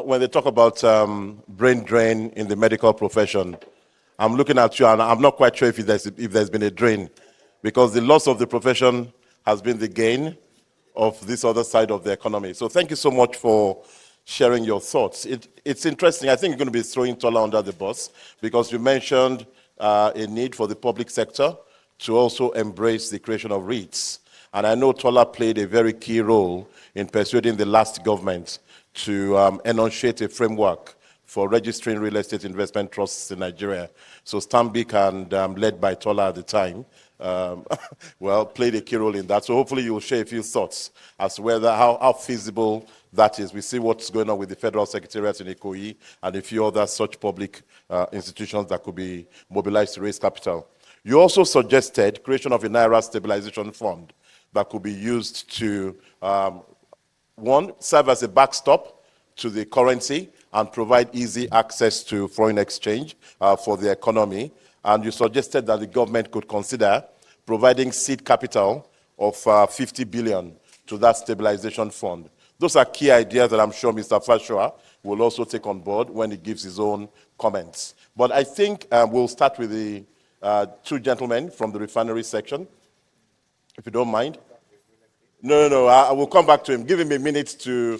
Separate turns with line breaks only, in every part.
when they talk about brain drain in the medical profession, I'm looking at you and I'm not quite sure if there's been a drain, because the loss of the profession has been the gain of this other side of the economy. So thank you so much for sharing your thoughts. It's interesting. I think you're going to be throwing Tola under the bus, because you mentioned a need for the public sector to also embrace the creation of REITs. And I know Tola played a very key role in persuading the last government to enunciate a framework for registering real estate investment trusts in Nigeria. So Stanbic, and led by Tola at the time, well, played a key role in that. So hopefully you'll share a few thoughts as to how feasible that is. We see what's going on with the Federal Secretariat in Ikoyi and a few other such public institutions that could be mobilized to raise capital. You also suggested creation of a Naira stabilization fund that could be used to, one, serve as a backstop to the currency and provide easy access to foreign exchange for the economy. And you suggested that the government could consider providing seed capital of 50 billion to that stabilization fund. Those are key ideas that I'm sure Mr. Fasua will also take on board when he gives his own comments. But I think we'll start with the two gentlemen from the refinery section, if you don't mind. No, I will come back to him. Give him a minute to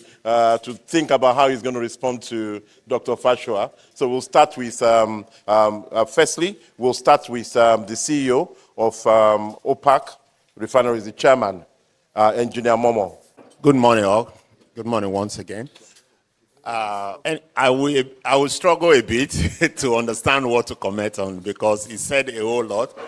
think about how he's going to respond to Dr. Fasua. So we'll start with, firstly, we'll start with the CEO of OPAC Refineries, the chairman, Engineer Momoh.
Good morning, all. Good morning once again. And I will struggle a bit to understand what to comment on, because he said a whole lot,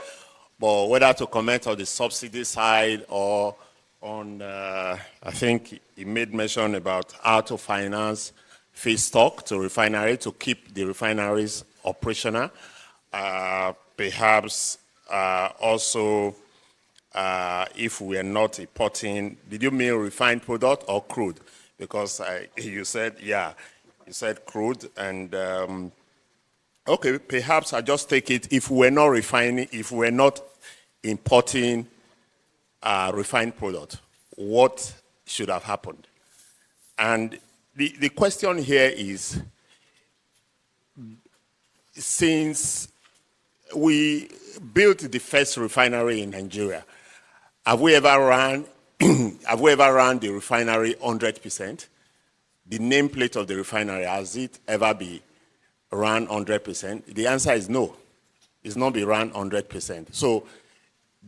but whether to comment on the subsidy side or on, I think he made mention about how to finance feedstock to refinery to keep the refineries operational. Perhaps also if we are not importing, did you mean refined product or crude? Because you said, yeah, you said crude, and okay, perhaps I just take it, if we're not refining, if we're not importing refined product, what should have happened? And the question here is, since we built the first refinery in Nigeria, have we ever run the refinery 100%? The nameplate of the refinery, has it ever been run 100%? The answer is no. It's not been run 100%. So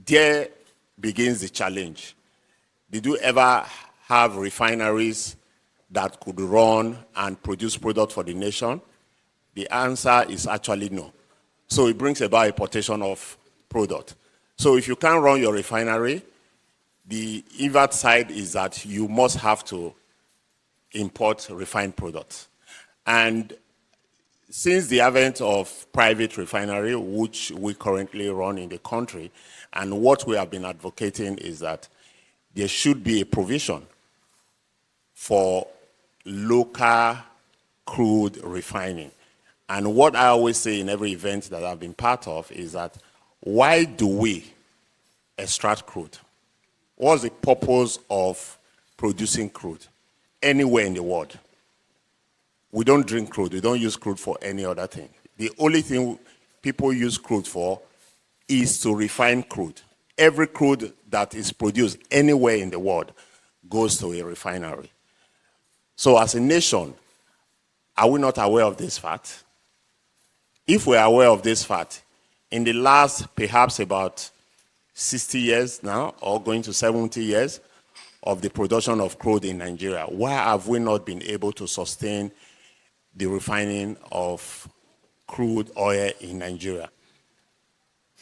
there begins the challenge. Did you ever have refineries that could run and produce product for the nation? The answer is actually no. So it brings about importation of product. So if you can't run your refinery, the invert side is that you must have to import refined products. And since the advent of private refinery, which we currently run in the country, and what we have been advocating is that there should be a provision for local crude refining. And what I always say in every event that I've been part of is that, why do we extract crude? What's the purpose of producing crude anywhere in the world? We don't drink crude. We don't use crude for any other thing. The only thing people use crude for is to refine crude. Every crude that is produced anywhere in the world goes to a refinery. So as a nation, are we not aware of this fact? If we're aware of this fact, in the last perhaps about 60 years now, or going to 70 years of the production of crude in Nigeria, why have we not been able to sustain the refining of crude oil in Nigeria?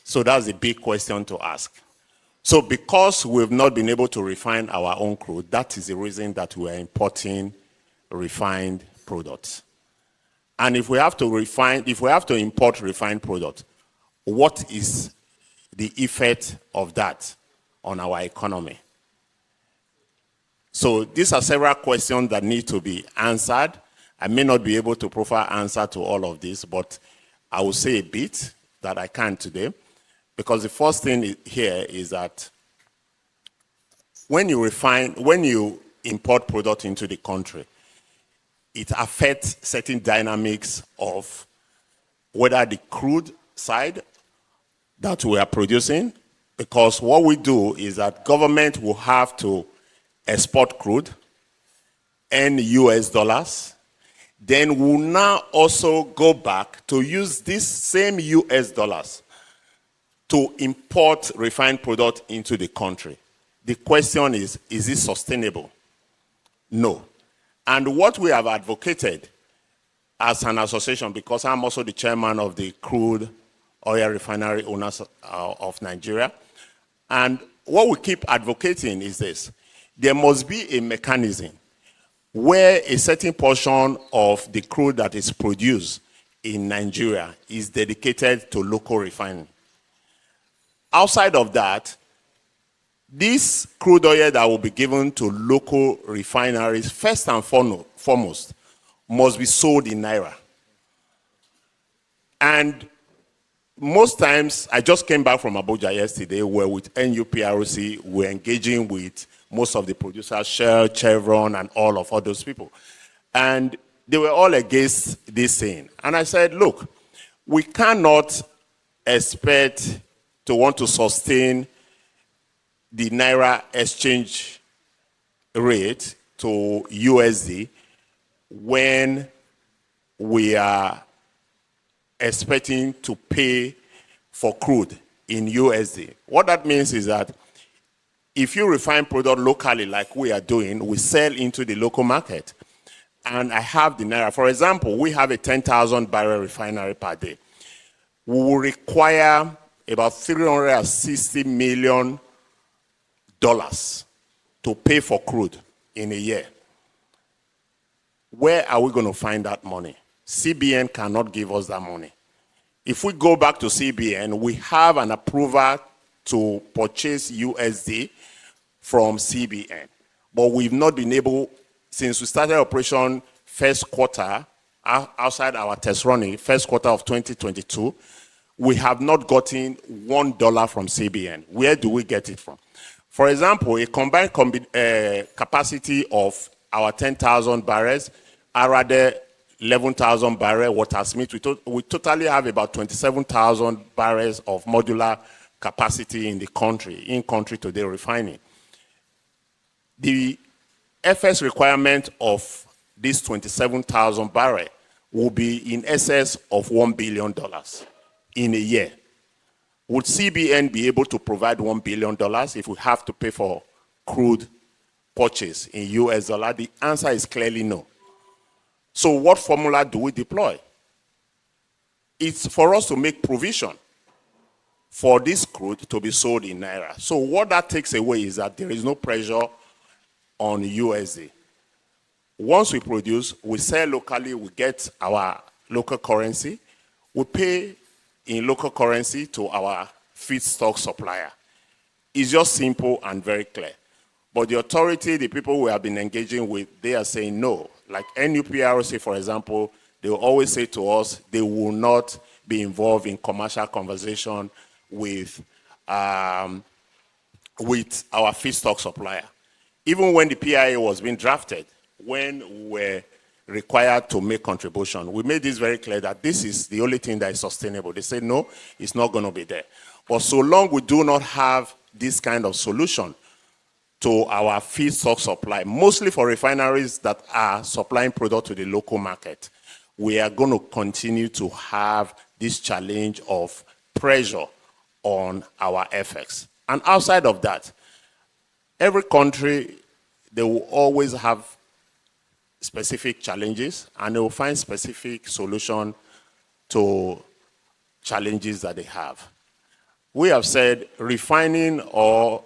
So that's a big question to ask. So because we've not been able to refine our own crude, that is the reason that we are importing refined products. And if we have to import refined products, what is the effect of that on our economy? So these are several questions that need to be answered. I may not be able to provide answer to all of this, but I will say a bit that I can today. Because the first thing here is that when you import product into the country, it affects certain dynamics of whether the crude side that we are producing, because what we do is that government will have to export crude, earn US dollars, then we'll now also go back to use these same US dollars to import refined product into the country. The question is it sustainable? No. And what we have advocated as an association, because I'm also the chairman of the Crude Oil Refinery Owners of Nigeria, and what we keep advocating is this: there must be a mechanism where a certain portion of the crude that is produced in Nigeria is dedicated to local refining. Outside of that, this crude oil that will be given to local refineries, first and foremost, must be sold in Naira. And most times, I just came back from Abuja yesterday, where with NUPRC, we're engaging with most of the producers, Shell, Chevron, and all those people. And they were all against this thing. And I said, look, we cannot expect to want to sustain the Naira exchange rate to USD when we are expecting to pay for crude in USD. What that means is that if you refine product locally like we are doing, we sell into the local market. And I have the Naira. For example, we have a 10,000 barrel refinery per day. We will require about $360 million to pay for crude in a year. Where are we going to find that money? CBN cannot give us that money. If we go back to CBN, we have an approval to purchase USD from CBN. But we've not been able, since we started operation first quarter, outside our test running, first quarter of 2022, we have not gotten $1 from CBN. Where do we get it from? For example, a combined capacity of our 10,000 barrels, Aradel 11,000 barrels, Watersmith, we totally have about 27,000 barrels of modular capacity in the country today refining. The FS requirement of this 27,000 barrels will be in excess of $1 billion in a year. Would CBN be able to provide $1 billion if we have to pay for crude purchase in US dollar? The answer is clearly no. So what formula do we deploy? It's for us to make provision for this crude to be sold in Naira. So what that takes away is that there is no pressure on USD. Once we produce, we sell locally, we get our local currency, we pay in local currency to our feedstock supplier. It's just simple and very clear. But the authority, the people we have been engaging with, they are saying no. Like NUPRC, for example, they will always say to us they will not be involved in commercial conversation with our feedstock supplier. Even when the PIA was being drafted, when we were required to make contribution, we made this very clear that this is the only thing that is sustainable. They said, no, it's not going to be there. But so long we do not have this kind of solution to our feedstock supply, mostly for refineries that are supplying product to the local market, we are going to continue to have this challenge of pressure on our FX. And outside of that, every country, they will always have specific challenges, and they will find specific solution to challenges that they have. We have said refining our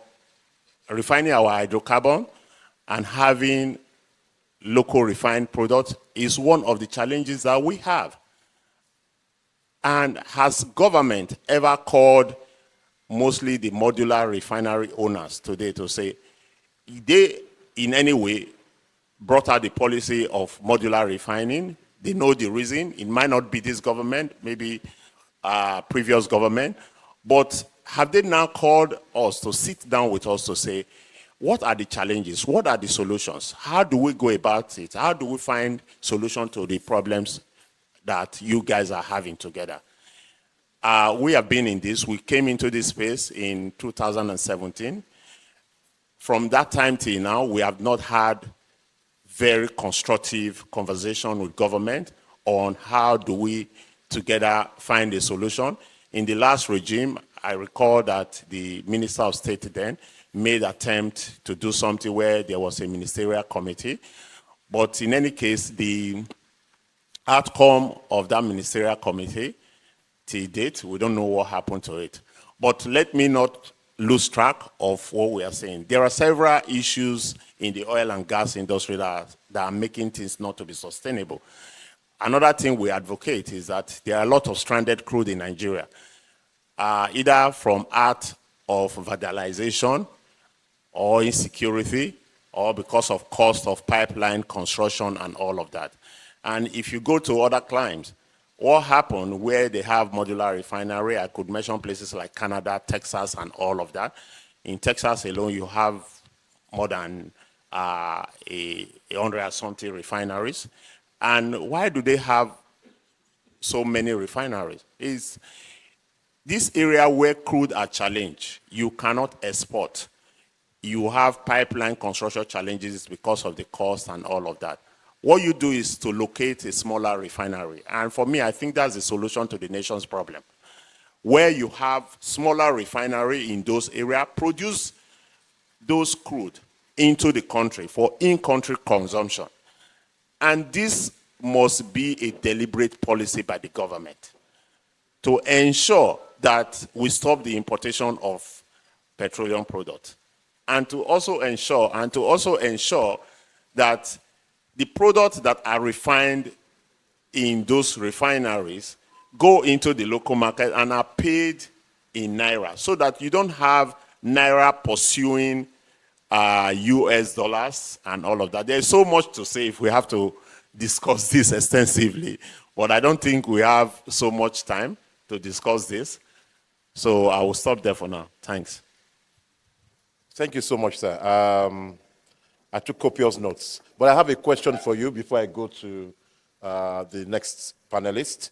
hydrocarbon and having local refined products is one of the challenges that we have. And has government ever called mostly the modular refinery owners today to say they in any way brought out the policy of modular refining? They know the reason. It might not be this government, maybe previous government, but have they now called us to sit down with us to say, what are the challenges? What are the solutions? How do we go about it? How do we find solution to the problems that you guys are having together? We have been in this. We came into this space in 2017. From that time till now, we have not had very constructive conversation with government on how do we together find a solution. In the last regime, I recall that the Minister of State then made attempt to do something where there was a ministerial committee. But in any case, the outcome of that ministerial committee, till date, we don't know what happened to it. But let me not lose track of what we are saying. There are several issues in the oil and gas industry that are making things not to be sustainable. Another thing we advocate is that there are a lot of stranded crude in Nigeria, either from act of vandalization or insecurity, or because of cost of pipeline construction and all of that. And if you go to other climes, what happened where they have modular refinery, I could mention places like Canada, Texas, and all of that. In Texas alone, you have more than 100 something refineries. And why do they have so many refineries? Is this area where crude are challenged, you cannot export. You have pipeline construction challenges because of the cost and all of that. What you do is to locate a smaller refinery. And for me, I think that's the solution to the nation's problem. Where you have smaller refinery in those areas, produce those crude into the country for in-country consumption. And this must be a deliberate policy by the government to ensure that we stop the importation of petroleum products. And to also ensure that the products that are refined in those refineries go into the local market and are paid in Naira, so that you don't have Naira pursuing US dollars and all of that. There's so much to say if we have to discuss this extensively, but I don't think we have so much time to discuss this. So I will stop there for now. Thanks.
Thank you so much, sir. I took copious notes. But I have a question for you before I go to the next panelist.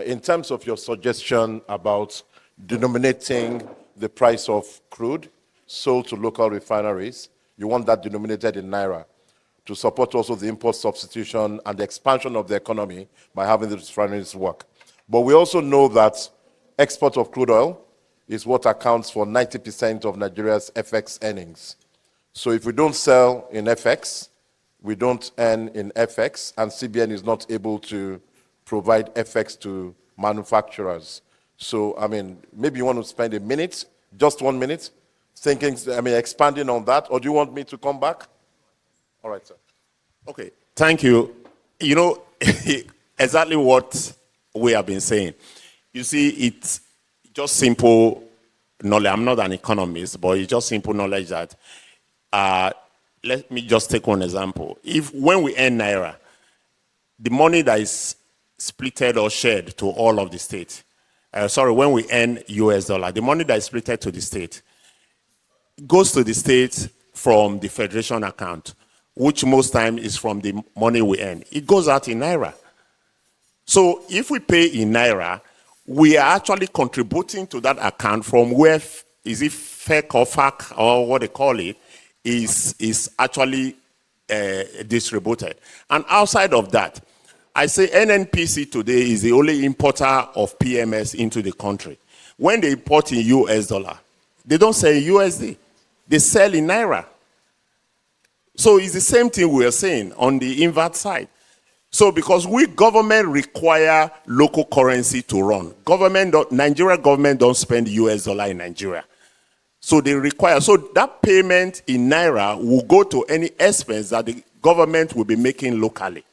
In terms of your suggestion about denominating the price of crude sold to local refineries, you want that denominated in Naira to support also the import substitution and the expansion of the economy by having the refineries work. But we also know that export of crude oil is what accounts for 90% of Nigeria's FX earnings. So if we don't sell in FX, we don't earn in FX, and CBN is not able to provide FX to manufacturers. So, I mean, maybe you want to spend a minute, just 1 minute, thinking, expanding on that, or do you want me to come back? All right, sir.
Okay, thank you. You know, exactly what we have been saying. You see, it's just simple knowledge. I'm not an economist, but it's just simple knowledge that, let me just take one example. When we earn Naira, the money that is splitted or shared to all of the states, when we earn US dollar, the money that is splitted to the state goes to the state from the federation account, which most time is from the money we earn. It goes out in Naira. So if we pay in Naira, we are actually contributing to that account from where, is it FEC or FAC or what they call it, is actually distributed. And outside of that, I say NNPC today is the only importer of PMS into the country. When they import in US dollar, they don't sell in USD. They sell in Naira. So it's the same thing we are saying on the invert side. So because government require local currency to run. Nigeria government don't spend US dollar in Nigeria. So they require, so that payment in Naira will go to any expense that the government will be making locally.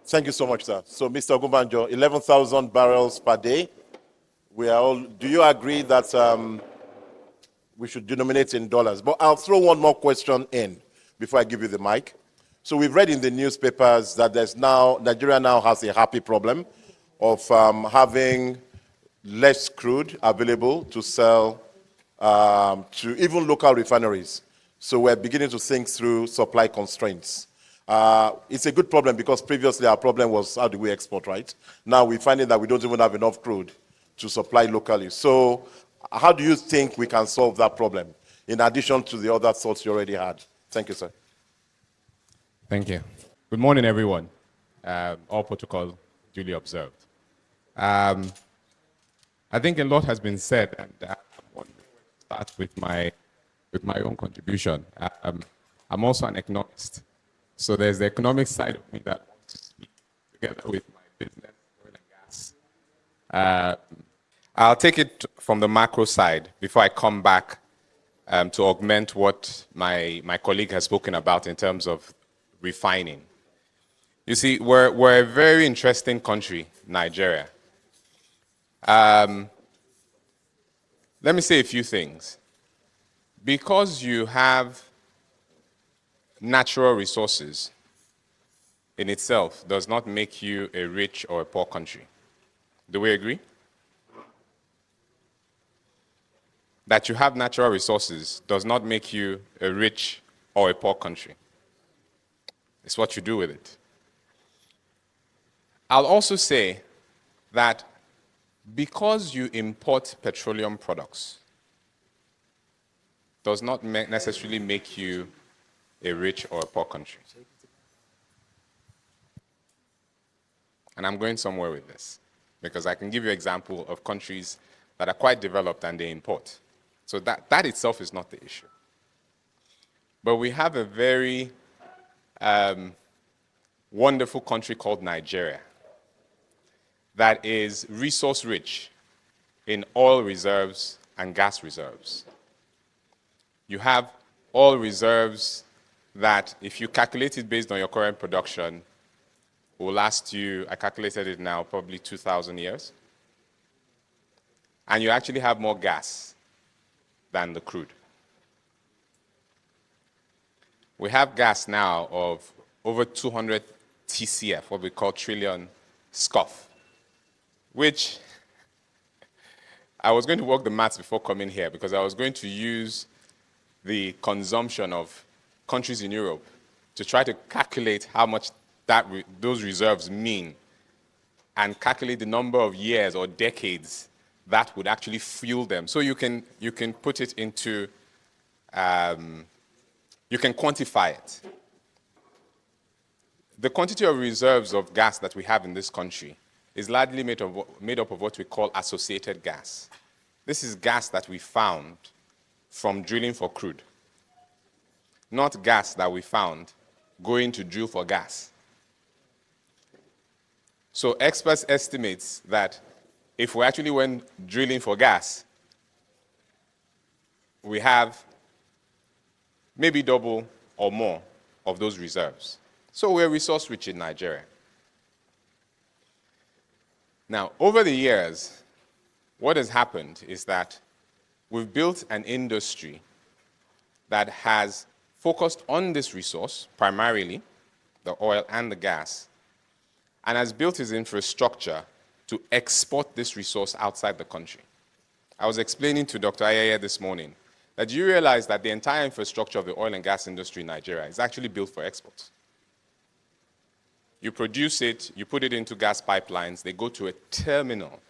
Thank you so much, sir. So, Mr. Ogunbanjo, 11,000 barrels per day. Do you agree that we should denominate in dollars? But I'll throw one more question in before I give you the mic. So we've read in the newspapers that Nigeria now has a happy problem of having less crude available to sell to even local refineries. So we're beginning to think through supply constraints. It's a good problem because previously our problem was how do we export, right? Now we're finding that we don't even have enough crude to supply locally. So how do you think we can solve that problem in addition to the other thoughts you already had? Thank you, sir.
Thank you. Good morning, everyone. All protocol duly observed. I think a lot has been said, and I want to start with my own contribution. I'm also an economist, so there's the economic side of me that wants to speak together with my business, oil and gas. I'll take it from the macro side before I come back to augment what my colleague has spoken about in terms of refining. You see, we're a very interesting country, Nigeria. Let me say a few things. Because you have natural resources in itself does not make you a rich or a poor country. Do we agree? That you have natural resources does not make you a rich or a poor country. It's what you do with it. I'll also say that because you import petroleum products does not necessarily make you a rich or a poor country. And I'm going somewhere with this, because I can give you an example of countries that are quite developed and they import. So that itself is not the issue. But we have a very wonderful country called Nigeria that is resource rich in oil reserves and gas reserves. You have oil reserves that, if you calculate it based on your current production, will last you, I calculated it now, probably 2,000 years. And you actually have more gas than the crude. We have gas now of over 200 TCF, what we call trillion scuff, which I was going to work the maths before coming here because I was going to use the consumption of countries in Europe to try to calculate how much those reserves mean and calculate the number of years or decades that would actually fuel them. So you can put it into, you can quantify it. The quantity of reserves of gas that we have in this country is largely made up of what we call associated gas. This is gas that we found from drilling for crude, not gas that we found going to drill for gas. So experts estimate that if we actually went drilling for gas, we have maybe double or more of those reserves. So we're resource rich in Nigeria. Now, over the years, what has happened is that we've built an industry that has focused on this resource, primarily the oil and the gas, and has built its infrastructure to export this resource outside the country. I was explaining to Dr. Ayeye this morning that you realize that the entire infrastructure of the oil and gas industry in Nigeria is actually built for export. You produce it, you put it into gas pipelines, they go to a terminal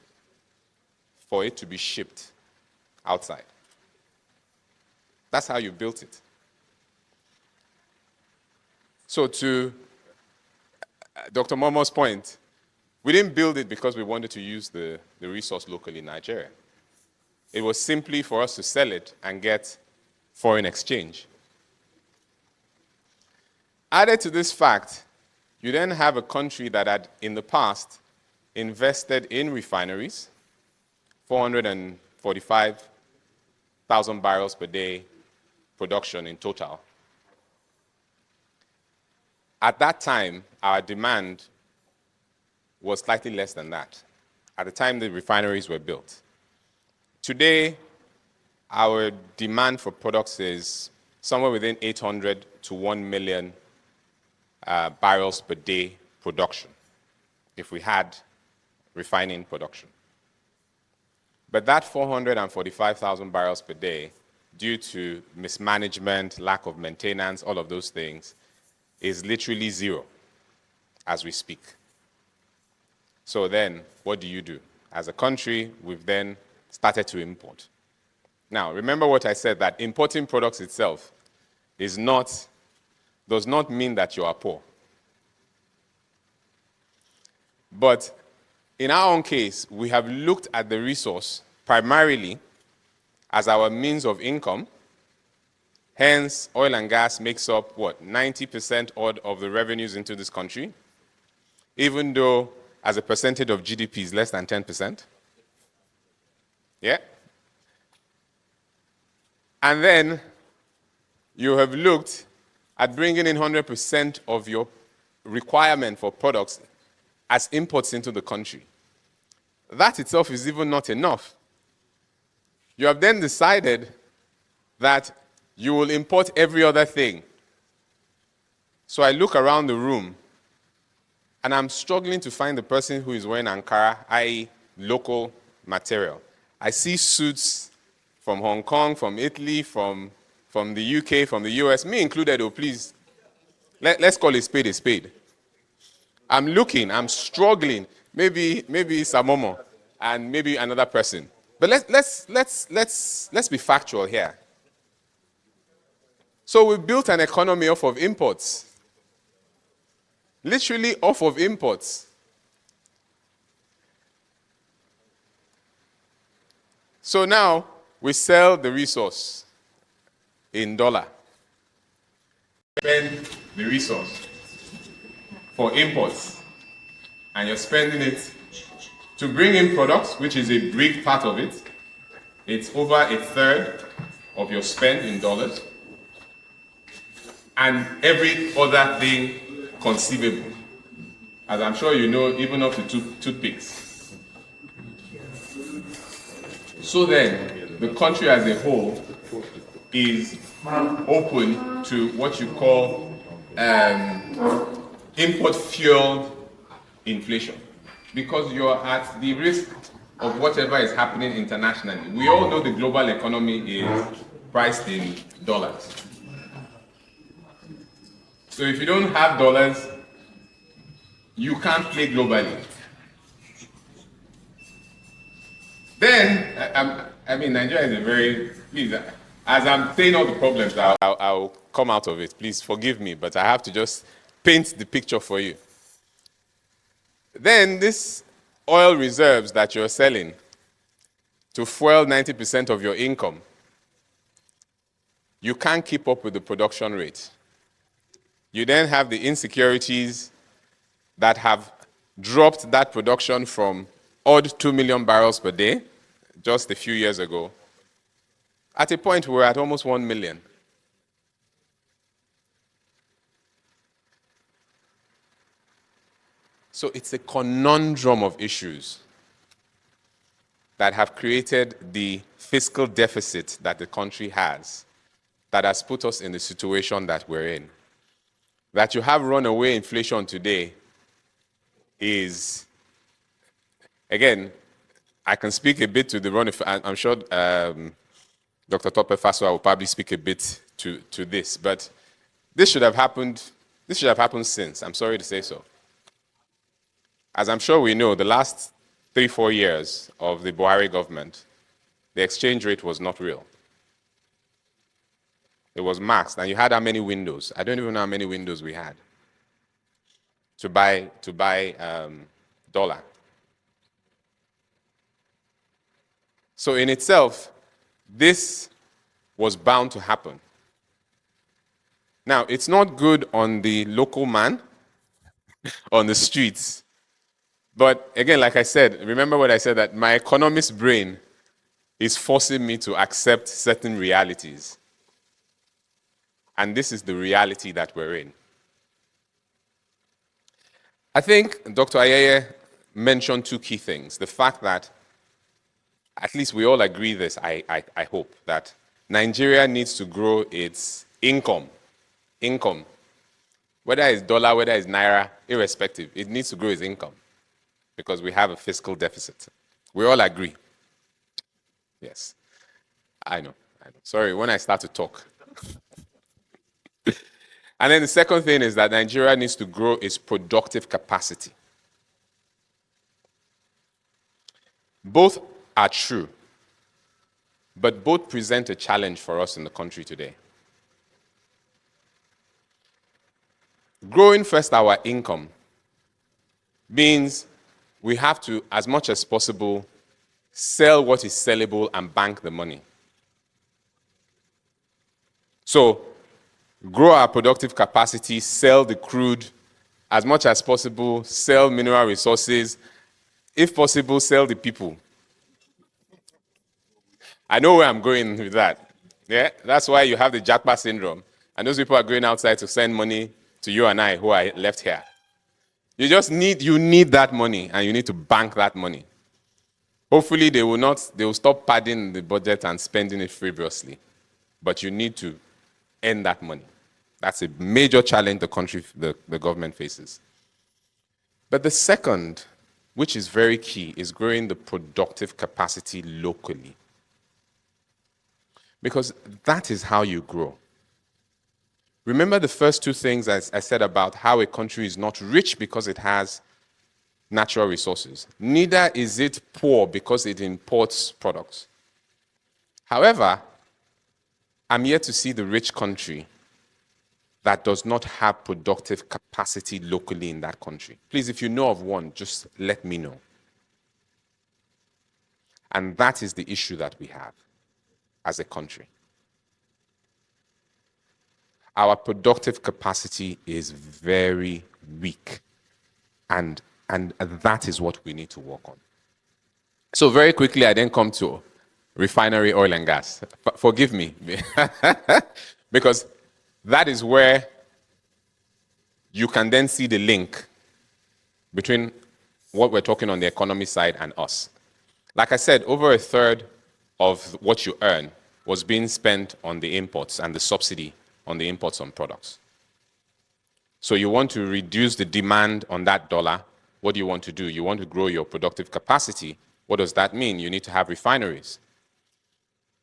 for it to be shipped outside. That's how you built it. So to Dr. Momoh's point, we didn't build it because we wanted to use the resource locally in Nigeria. It was simply for us to sell it and get foreign exchange. Added to this fact, you then have a country that had, in the past, invested in refineries, 445,000 barrels per day production in total. At that time, our demand was slightly less than that, at the time the refineries were built. Today, our demand for products is somewhere within 800 to 1 million barrels per day production, if we had refining production. But that 445,000 barrels per day due to mismanagement, lack of maintenance, all of those things, is literally zero as we speak. So then, what do you do? As a country, we've then started to import. Now, remember what I said, that importing products itself does not mean that you are poor. But in our own case, we have looked at the resource primarily as our means of income. Hence, oil and gas makes up, 90% odd of the revenues into this country, even though as a percentage of GDP is less than 10%. Yeah? And then you have looked at bringing in 100% of your requirement for products as imports into the country. That itself is even not enough. You have then decided that you will import every other thing. So I look around the room, and I'm struggling to find the person who is wearing Ankara, i.e. local material. I see suits from Hong Kong, from Italy, from the UK, from the US, me included, oh please. Let's call a spade a spade. I'm looking, I'm struggling. Maybe it's Momoh and maybe another person. But let's be factual here. So we built an economy off of imports. Literally off of imports. So now we sell the resource in dollar. Spend the resource for imports, and you're spending it to bring in products, which is a big part of it. It's over a third of your spend in dollars, and every other thing conceivable. As I'm sure you know, even up to toothpicks. So then, the country as a whole is open to what you call import fuel inflation, because you're at the risk of whatever is happening internationally. We all know the global economy is priced in dollars. So if you don't have dollars, you can't play globally. Then, Nigeria is a very, please, as I'm saying all the problems, I'll come out of it. Please forgive me, but I have to just paint the picture for you. Then this oil reserves that you're selling to fuel 90% of your income, you can't keep up with the production rate. You then have the insecurities that have dropped that production from odd 2 million barrels per day just a few years ago. At a point, we're at almost 1 million. So it's a conundrum of issues that have created the fiscal deficit that the country has, that has put us in the situation that we're in. That you have runaway inflation today is, again, I can speak a bit to the run. I'm sure Dr. Tope Fasua will probably speak a bit to this, but this should have happened. This should have happened since. I'm sorry to say so. As I'm sure we know, the last 3-4 years of the Buhari government, the exchange rate was not real. It was maxed, and you had how many windows? I don't even know how many windows we had to buy dollar. So in itself, this was bound to happen. Now, it's not good on the local man on the streets. But again, like I said, remember what I said, that my economist brain is forcing me to accept certain realities. And this is the reality that we're in. I think Dr. Ayeye mentioned 2 key things. The fact that, at least we all agree this, I hope, that Nigeria needs to grow its income. Whether it's dollar, whether it's naira, irrespective, it needs to grow its income because we have a fiscal deficit. We all agree. Yes, I know. Sorry, when I start to talk. And then the second thing is that Nigeria needs to grow its productive capacity. Both are true, but both present a challenge for us in the country today. Growing first our income means we have to, as much as possible, sell what is sellable and bank the money. So, grow our productive capacity, sell the crude as much as possible, sell mineral resources, if possible, sell the people. I know where I'm going with that. Yeah, that's why you have the jackpot syndrome. And those people are going outside to send money to you and I who are left here. You need that money, and you need to bank that money. Hopefully they will stop padding the budget and spending it frivolously. But you need to earn that money. That's a major challenge the government faces. But the second, which is very key, is growing the productive capacity locally. Because that is how you grow. Remember the first two things I said about how a country is not rich because it has natural resources. Neither is it poor because it imports products. However, I'm yet to see the rich country that does not have productive capacity locally in that country. Please, if you know of one, just let me know. And that is the issue that we have as a country. Our productive capacity is very weak. And that is what we need to work on. So very quickly, I then come to refinery oil and gas. Forgive me, because that is where you can then see the link between what we're talking on the economy side and us. Like I said, over a third of what you earn was being spent on the imports and the subsidy on the imports on products. So you want to reduce the demand on that dollar. What do you want to do? You want to grow your productive capacity. What does that mean? You need to have refineries.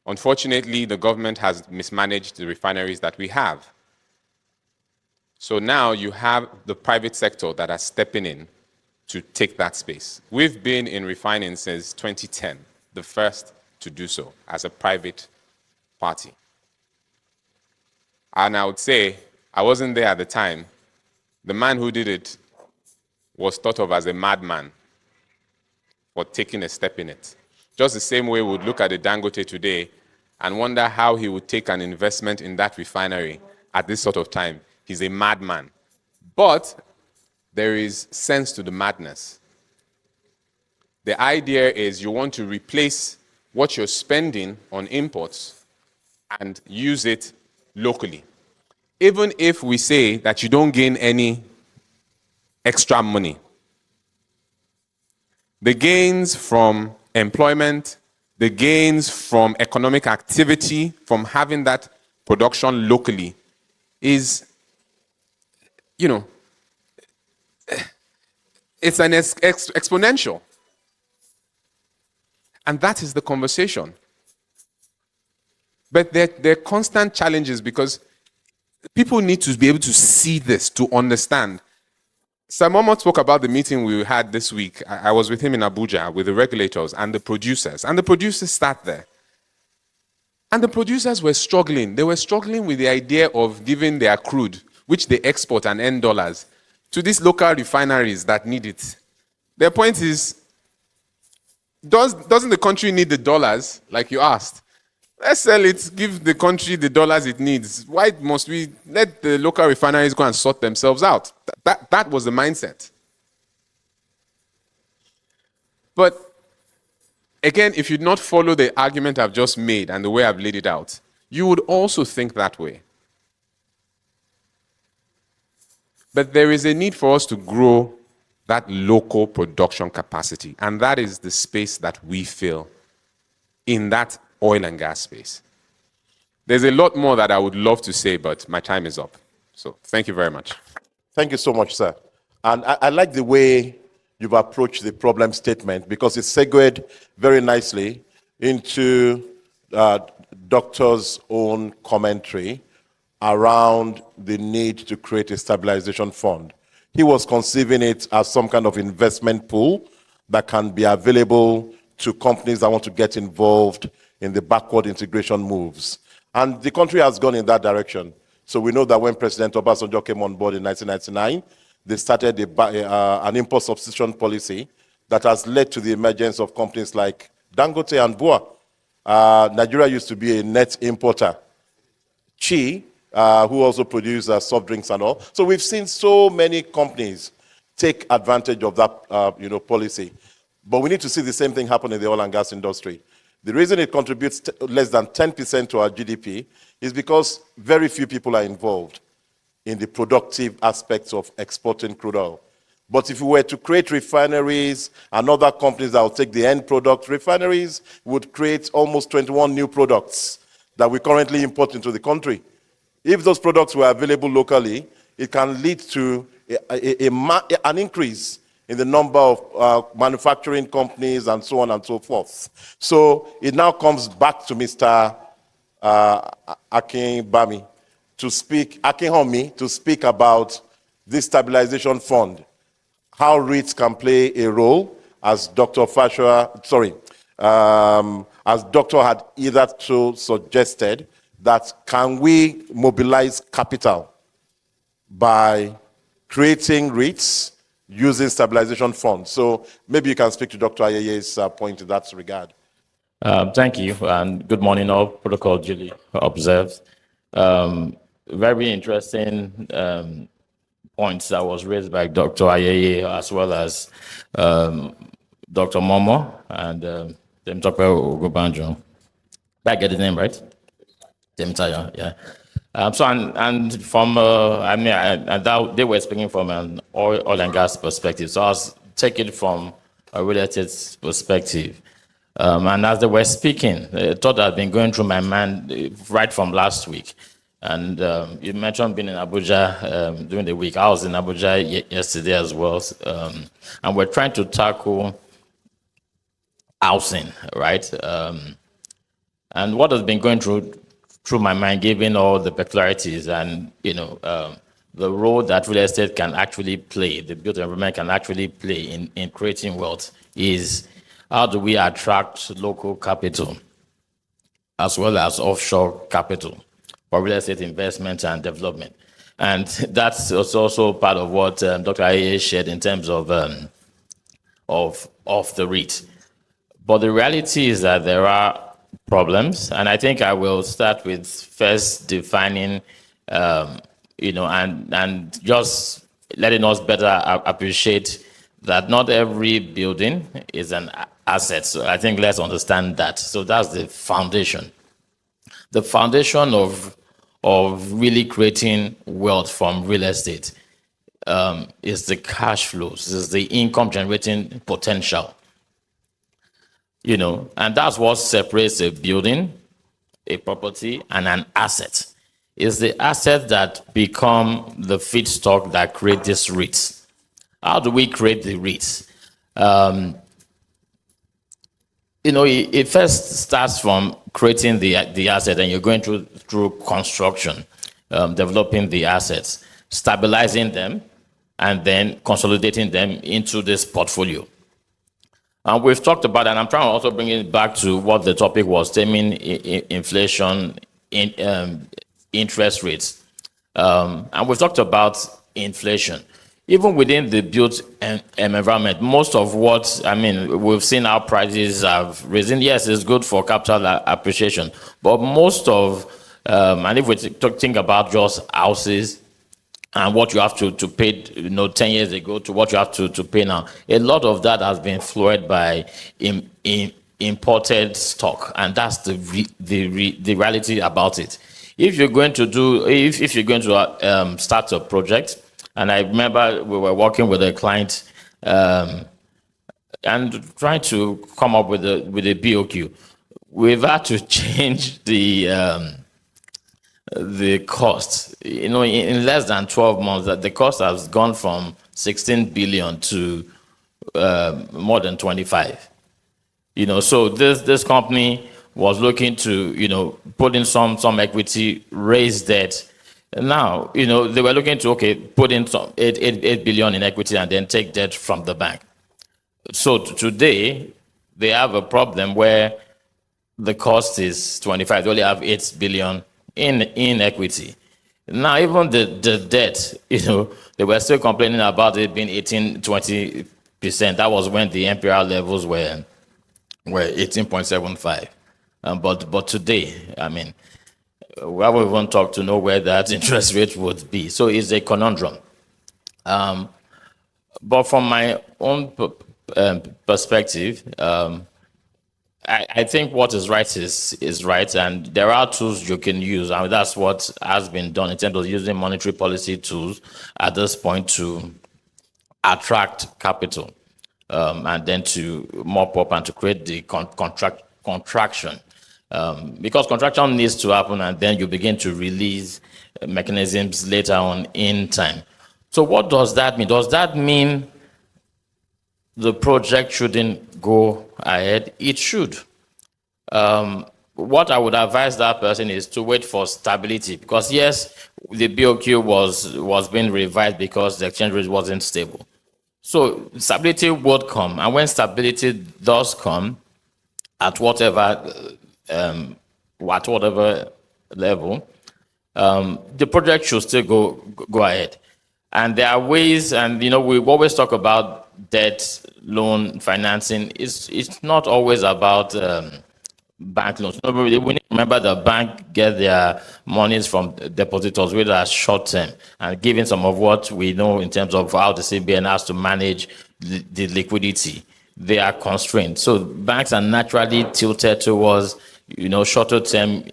Unfortunately, the government has mismanaged the refineries that we have. So now you have the private sector that are stepping in to take that space. We've been in refining since 2010, the first to do so as a private party. And I would say, I wasn't there at the time. The man who did it was thought of as a madman for taking a step in it. Just the same way we would look at the Dangote today and wonder how he would take an investment in that refinery at this sort of time. He's a madman. But there is sense to the madness. The idea is you want to replace what you're spending on imports and use it locally. Even if we say that you don't gain any extra money, the gains from employment, the gains from economic activity, from having that production locally is, it's an exponential. And that is the conversation. But there are constant challenges because people need to be able to see this, to understand. Sir Momoh spoke about the meeting we had this week. I was with him in Abuja with the regulators and the producers. And the producers sat there. And the producers were struggling. They were struggling with the idea of giving their crude, which they export and earn dollars, to these local refineries that need it. Their point is, doesn't the country need the dollars, like you asked? Let's sell it, give the country the dollars it needs. Why must we let the local refineries go and sort themselves out? That was the mindset. But again, if you not follow the argument I've just made and the way I've laid it out, you would also think that way. But there is a need for us to grow that local production capacity, and that is the space that we fill in that oil and gas space. There's a lot more that I would love to say, but my time is up. So thank you very much.
Thank you so much, sir. And I like the way you've approached the problem statement because it segued very nicely into doctor's own commentary around the need to create a stabilization fund. He was conceiving it as some kind of investment pool that can be available to companies that want to get involved in the backward integration moves. And the country has gone in that direction. So we know that when President Obasanjo came on board in 1999, they started an import substitution policy that has led to the emergence of companies like Dangote and Bua. Nigeria used to be a net importer. Chi, who also produce soft drinks and all. So we've seen so many companies take advantage of that policy. But we need to see the same thing happen in the oil and gas industry. The reason it contributes less than 10% to our GDP is because very few people are involved in the productive aspects of exporting crude oil. But if we were to create refineries and other companies that will take the end product, refineries would create almost 21 new products that we currently import into the country. If those products were available locally, it can lead to an increase in the number of manufacturing companies and so on and so forth. So it now comes back to Mr. Akinhanmi to speak about this stabilization fund, how REITs can play a role, as Dr. Fasua, as Dr. had hitherto suggested, that can we mobilize capital by creating REITs using stabilization funds? So maybe you can speak to Dr. Ayeye's point in that regard.
Thank you, and good morning, all protocol duly observed. Very interesting points that was raised by Dr. Ayeye as well as Dr. Momoh and Tope Ogunbanjo. Did I get the name right? Temitayo, yeah. They were speaking from an oil and gas perspective. So I was taking it from a real estate perspective. And as they were speaking, a thought that had been going through my mind right from last week. And you mentioned being in Abuja during the week. I was in Abuja yesterday as well. And we're trying to tackle housing, right? And what has been going through my mind, given all the peculiarities and, the role that real estate can actually play, the built environment can actually play in creating wealth, is how do we attract local capital as well as offshore capital for real estate investment and development. And that's also part of what Dr. Ayeye shared in terms of the REIT. But the reality is that there are problems, and I think I will start with first defining, and just letting us better appreciate that not every building is an asset. So I think let's understand that. So that's the foundation. The foundation of really creating wealth from real estate is the cash flows, is the income generating potential. And that's what separates a building, a property, and an asset. It's the assets that become the feedstock that create these REITs. How do we create the REITs? It first starts from creating the asset, and you're going through construction, developing the assets, stabilizing them, and then consolidating them into this portfolio. And we've talked about, and I'm trying to also bring it back to what the topic was, taming inflation, interest rates. And we've talked about inflation. Even within the built environment, most of we've seen our prices have risen. Yes, it's good for capital appreciation, but most of, and if we think about just houses, and what you have to pay, 10 years ago to what you have to pay now, a lot of that has been fueled by imported stock, and that's the reality about it. If you're going to start a project, and I remember we were working with a client and trying to come up with a BOQ, we've had to change the cost, in less than 12 months, that the cost has gone from 16 billion to more than 25. So this company was looking to, put in some equity, raise debt. And now, they were looking to, put in some 8 billion in equity and then take debt from the bank. So today, they have a problem where the cost is 25. They only have 8 billion in equity. Now, even the debt, they were still complaining about it being 18-20%. That was when the MPR levels were 18.75. But today, I mean, we haven't even talked to know where that interest rate would be. So it's a conundrum. But from my own perspective, I think what is right is right, and there are tools you can use. I mean, that's what has been done in terms of using monetary policy tools at this point to attract capital, and then to mop up and to create the contraction. Because contraction needs to happen, and then you begin to release mechanisms later on in time. So what does that mean? Does that mean the project shouldn't go ahead? It should. What I would advise that person is to wait for stability, because yes, the BOQ was being revised because the exchange rate wasn't stable. So stability would come, and when stability does come, at whatever level, the project should still go ahead. And there are ways, and we always talk about debt, loan, financing. It's not always about bank loans. We need to remember the bank get their monies from depositors, which are short term, and given some of what we know in terms of how the CBN has to manage the liquidity, they are constrained. So banks are naturally tilted towards shorter term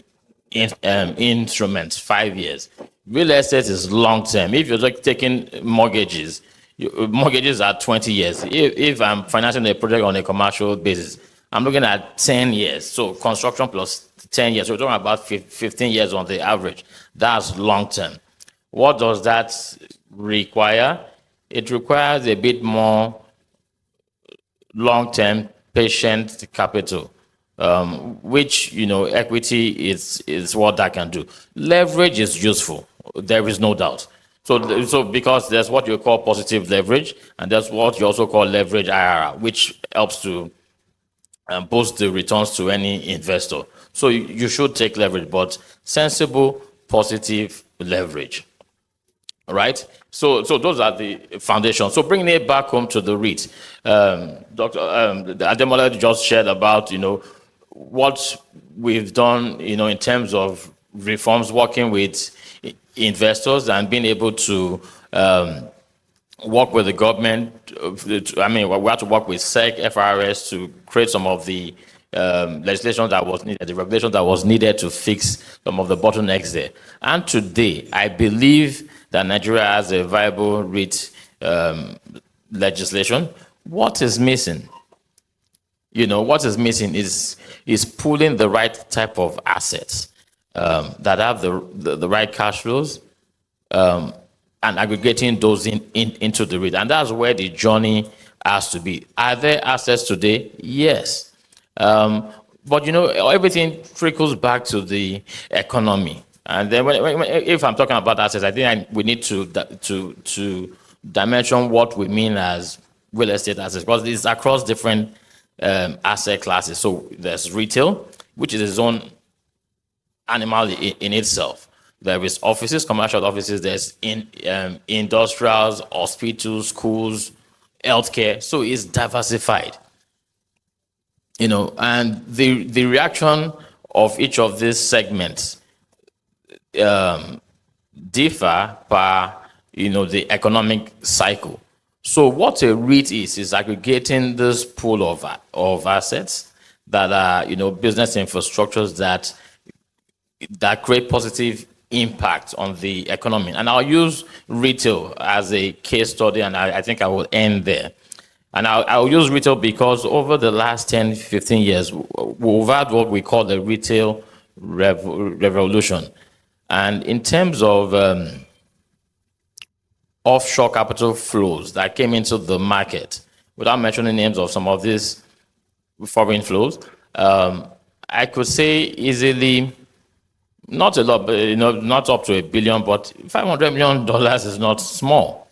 instruments, 5 years. Real estate is long term. If you're like taking mortgages are 20 years. If I'm financing a project on a commercial basis, I'm looking at 10 years. So construction plus 10 years. So we're talking about 15 years on the average. That's long term. What does that require? It requires a bit more long-term patient capital, which, equity is what that can do. Leverage is useful. There is no doubt. So because there's what you call positive leverage, and there's what you also call leverage IRR, which helps to boost the returns to any investor. So you should take leverage, but sensible, positive leverage. Right? So those are the foundations. So bringing it back home to the REIT, Dr. Ademola just shared about, what we've done, in terms of reforms, working with investors and being able to work with the government. I mean, we had to work with SEC, FRS to create some of the legislation that was needed, the regulation that was needed to fix some of the bottlenecks there. And today, I believe that Nigeria has a viable REIT legislation. What is missing? What is missing is pulling the right type of assets that have the right cash flows, and aggregating those into the REIT. And that's where the journey has to be. Are there assets today? Yes. But everything trickles back to the economy. And then if I'm talking about assets, I think we need to dimension what we mean as real estate assets, because it's across different asset classes. So there's retail, which is its own animal in itself. There is offices, commercial offices. There's industrials, hospitals, schools, healthcare. So it's diversified. And the reaction of each of these segments differ per the economic cycle. So what a REIT is aggregating this pool of assets that are business infrastructures that create positive impact on the economy. And I'll use retail as a case study, and I think I will end there. And I'll use retail because over the last 10, 15 years, we've had what we call the retail revolution. And in terms of offshore capital flows that came into the market, without mentioning names of some of these foreign flows, I could say easily, not a lot, but not up to $1 billion, but $500 million is not small,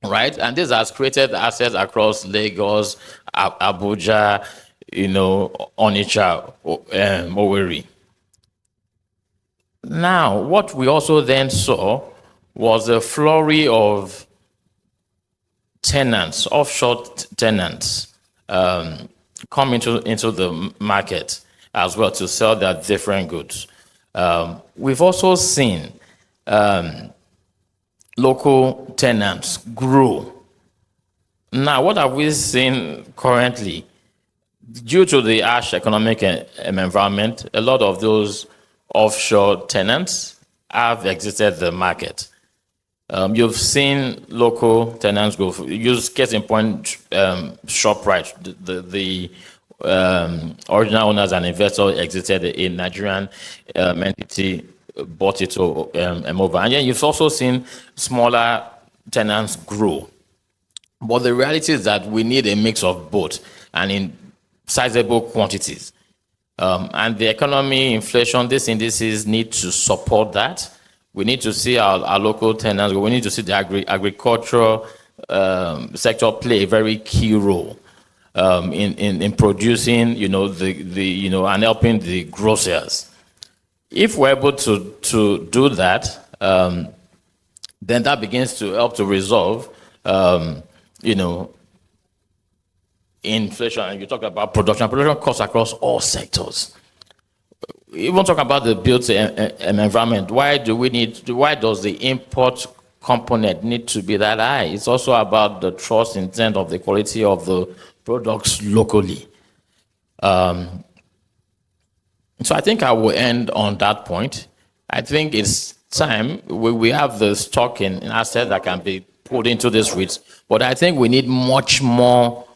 right? And this has created assets across Lagos, Abuja, Onitsha, Owerri. Now, what we also then saw was a flurry of tenants, offshore tenants, come into the market as well to sell their different goods. We've also seen local tenants grow. Now, what have we seen currently? Due to the harsh economic environment, a lot of those offshore tenants have exited the market. You've seen local tenants go. Use case in point, ShopRite, the original owners and investors exited a Nigerian entity, bought it to over. And then you've also seen smaller tenants grow. But the reality is that we need a mix of both and in sizable quantities. And the economy, inflation, these indices need to support that. We need to see our local tenants. We need to see the agricultural sector play a very key role in producing, and helping the grocers. If we're able to do that, then that begins to help to resolve, inflation. And you talk about production costs across all sectors. Even talk about the built environment. Why does the import component need to be that high? It's also about the trust intent of the quality of the products locally. So I think I will end on that point. I think it's time we have the stock in assets that can be put into this REITs, but I think we need much more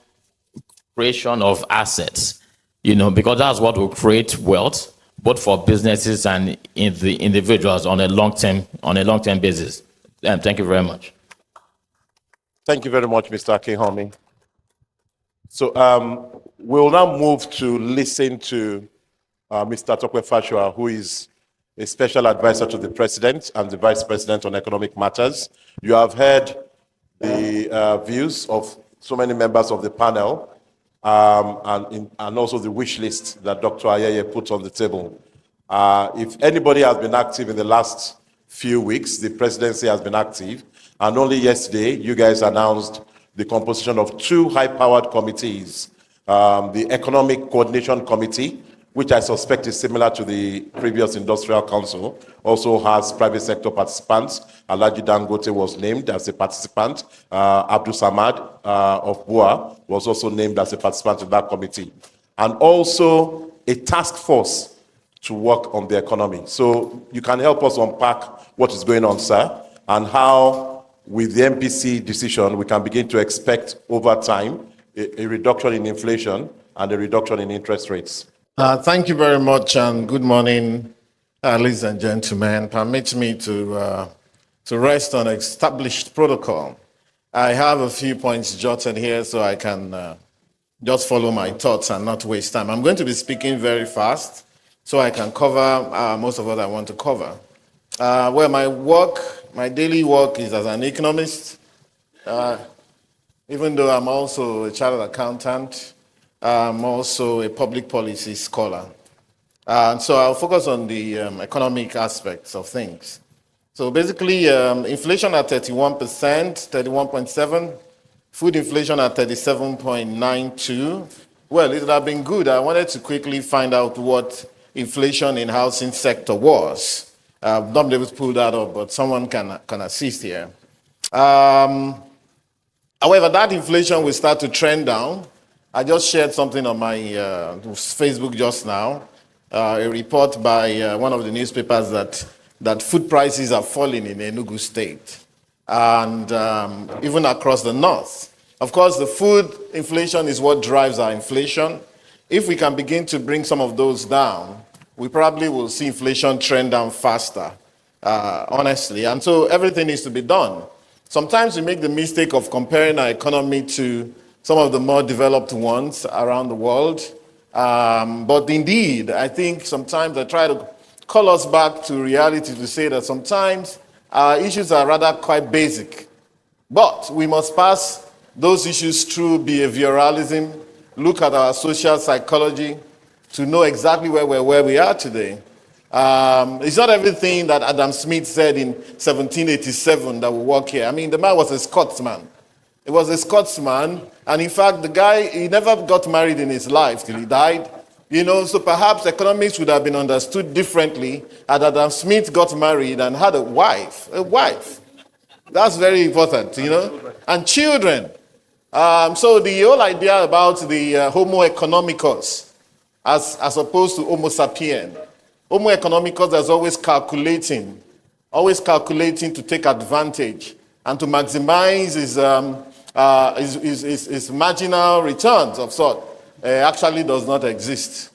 creation of assets, because that's what will create wealth, both for businesses and in the individuals on a long-term basis. And thank you very much.
Thank you very much, Mr. Akinhanmi. So we'll now move to listen to Mr. Tope Fasua, who is a special advisor to the President and the Vice President on Economic Matters. You have heard the views of so many members of the panel, and also the wish list that Dr. Ayeye put on the table. If anybody has been active in the last few weeks, the presidency has been active, and only yesterday you guys announced the composition of two high-powered committees. The Economic Coordination Committee, which I suspect is similar to the previous Industrial Council, also has private sector participants. Alhaji Dangote was named as a participant. Abdul Samad of BUA was also named as a participant in that committee. And also a task force to work on the economy. So you can help us unpack what is going on, sir, and how with the MPC decision we can begin to expect over time a reduction in inflation and a reduction in interest rates.
Thank you very much, and good morning, ladies and gentlemen. Permit me to rest on established protocol. I have a few points jotted here so I can just follow my thoughts and not waste time. I'm going to be speaking very fast so I can cover most of what I want to cover. Well, my daily work is as an economist, even though I'm also a chartered accountant. I'm also a public policy scholar. And so I'll focus on the economic aspects of things. So basically, inflation at 31%, 31.7, food inflation at 37.92. Well, it would have been good. I wanted to quickly find out what inflation in housing sector was. I've not been able to pull that up, but someone can assist here. However, that inflation will start to trend down. I just shared something on my Facebook just now, a report by one of the newspapers that food prices are falling in Enugu State and even across the north. Of course, the food inflation is what drives our inflation. If we can begin to bring some of those down, we probably will see inflation trend down faster, honestly. And so everything needs to be done. Sometimes we make the mistake of comparing our economy to some of the more developed ones around the world. But indeed, I think sometimes I try to call us back to reality to say that sometimes our issues are rather quite basic. But we must pass those issues through behavioralism, look at our social psychology to know exactly where we are today. It's not everything that Adam Smith said in 1787 that will work here. I mean, the man was a Scotsman. He was a Scotsman, and in fact, the guy, he never got married in his life till he died. You know, so perhaps economics would have been understood differently had Adam Smith got married and had a wife. A wife. That's very important, you know, and children. So the whole idea about the Homo economicus as opposed to Homo sapien. Homo economicus is always calculating to take advantage and to maximize his marginal returns of sort. Actually does not exist.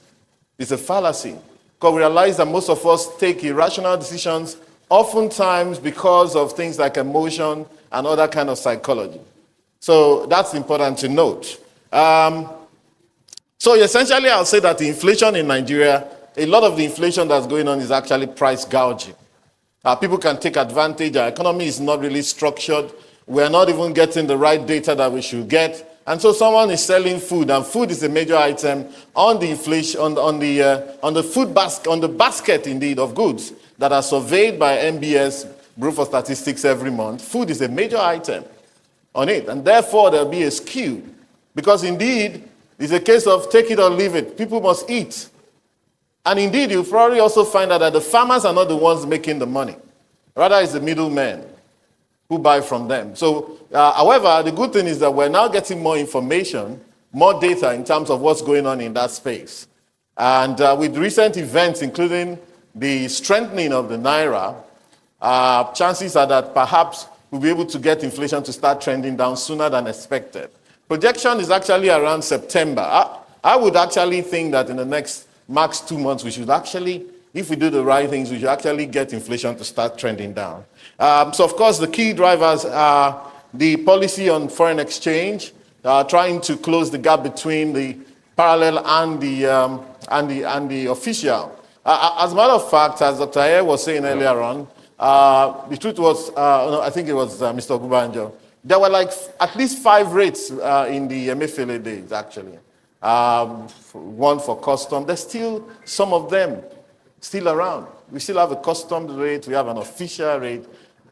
It's a fallacy. Because we realize that most of us take irrational decisions oftentimes because of things like emotion and other kind of psychology. So that's important to note. So essentially, I'll say that the inflation in Nigeria, a lot of the inflation that's going on is actually price gouging. People can take advantage. Our economy is not really structured. We're not even getting the right data that we should get. And so someone is selling food, and food is a major item on the inflation, on the food basket, on the basket indeed of goods that are surveyed by MBS Bureau for Statistics every month. Food is a major item on it, and therefore there'll be a skew, because indeed it's a case of take it or leave it. People must eat, and indeed you'll probably also find out that the farmers are not the ones making the money, rather it's the middlemen who buy from them. So, however, the good thing is that we're now getting more information, more data in terms of what's going on in that space. And with recent events, including the strengthening of the Naira, chances are that perhaps we'll be able to get inflation to start trending down sooner than expected. Projection is actually around September. I would actually think that in the next max 2 months, we should actually, if we do the right things, we should actually get inflation to start trending down. So, of course, the key drivers are the policy on foreign exchange, trying to close the gap between the parallel and the official. As a matter of fact, as Dr. Ayeye was saying earlier on, the truth was, I think it was Mr. Ogunbanjo, there were like at least 5 rates in the Emefiele days, actually. One for custom. There's still some of them still around. We still have a customs rate, we have an official rate.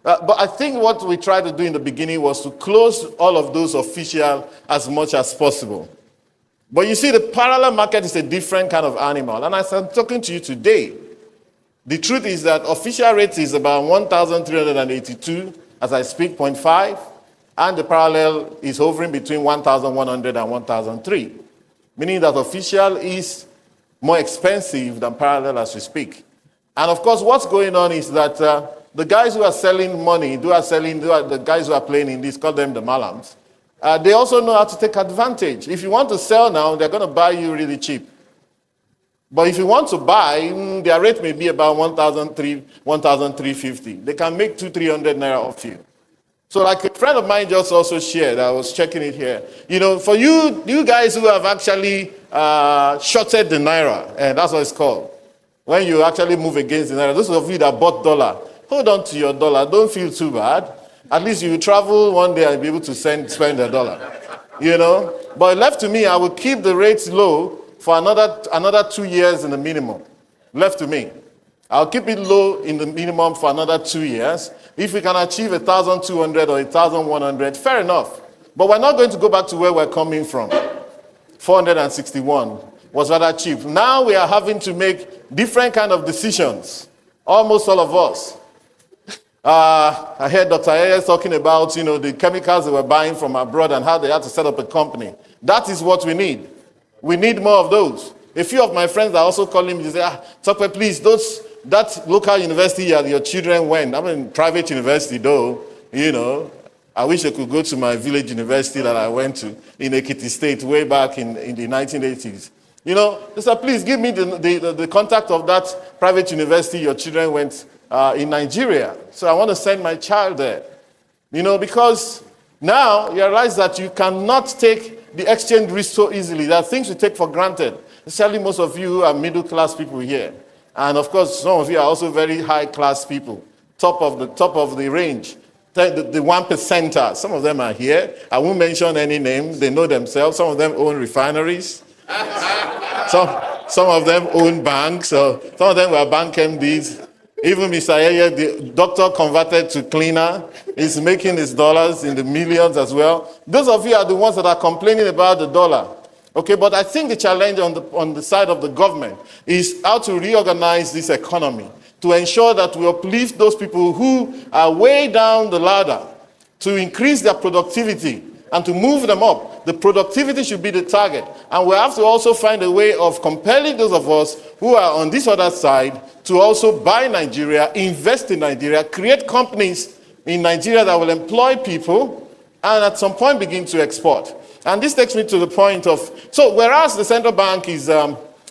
But I think what we tried to do in the beginning was to close all of those official as much as possible. But you see, the parallel market is a different kind of animal. And as I'm talking to you today, the truth is that official rate is about 1,382, as I speak, 0.5, and the parallel is hovering between 1,100 and 1,003, meaning that official is more expensive than parallel as we speak. And of course, what's going on is that the guys who are selling money, the guys who are playing in this, call them the malams, they also know how to take advantage. If you want to sell now, they're going to buy you really cheap. But if you want to buy, their rate may be about 1,350. They can make 200-300 naira off you. So like a friend of mine just also shared, I was checking it here. You know, for you guys who have actually shorted the naira, and that's what it's called. When you actually move against the naira, those of you that bought dollar, hold on to your dollar. Don't feel too bad. At least you travel one day and be able to spend the dollar. You know? But left to me, I will keep the rates low for another 2 years in the minimum. Left to me. I'll keep it low in the minimum for another 2 years. If we can achieve 1,200 or 1,100, fair enough. But we're not going to go back to where we're coming from. 461 was rather cheap. Now we are having to make different kind of decisions. Almost all of us. I heard Dr. Ayeye talking about, you know, the chemicals they were buying from abroad and how they had to set up a company. That is what we need. We need more of those. A few of my friends are also calling me to say, Tope, please, that local university your children went, I mean, private university though, you know, I wish I could go to my village university that I went to in Ekiti State way back in the 1980s. You know, they said, please give me the contact of that private university your children went in Nigeria. So I want to send my child there. You know, because now you realize that you cannot take the exchange risk so easily. There are things we take for granted, especially most of you who are middle-class people here. And of course, some of you are also very high-class people, top of the range. The 1%ers, some of them are here. I won't mention any names. They know themselves. Some of them own refineries. Some of them own banks. So some of them were bank MDs. Even Mr. Ayeye, the doctor converted to cleaner, is making his dollars in the millions as well. Those of you are the ones that are complaining about the dollar. Okay, but I think the challenge on the side of the government is how to reorganize this economy to ensure that we uplift those people who are way down the ladder, to increase their productivity and to move them up. The productivity should be the target. And we have to also find a way of compelling those of us who are on this other side to also buy Nigeria, invest in Nigeria, create companies in Nigeria that will employ people, and at some point begin to export. And this takes me to the point of, so whereas the central bank is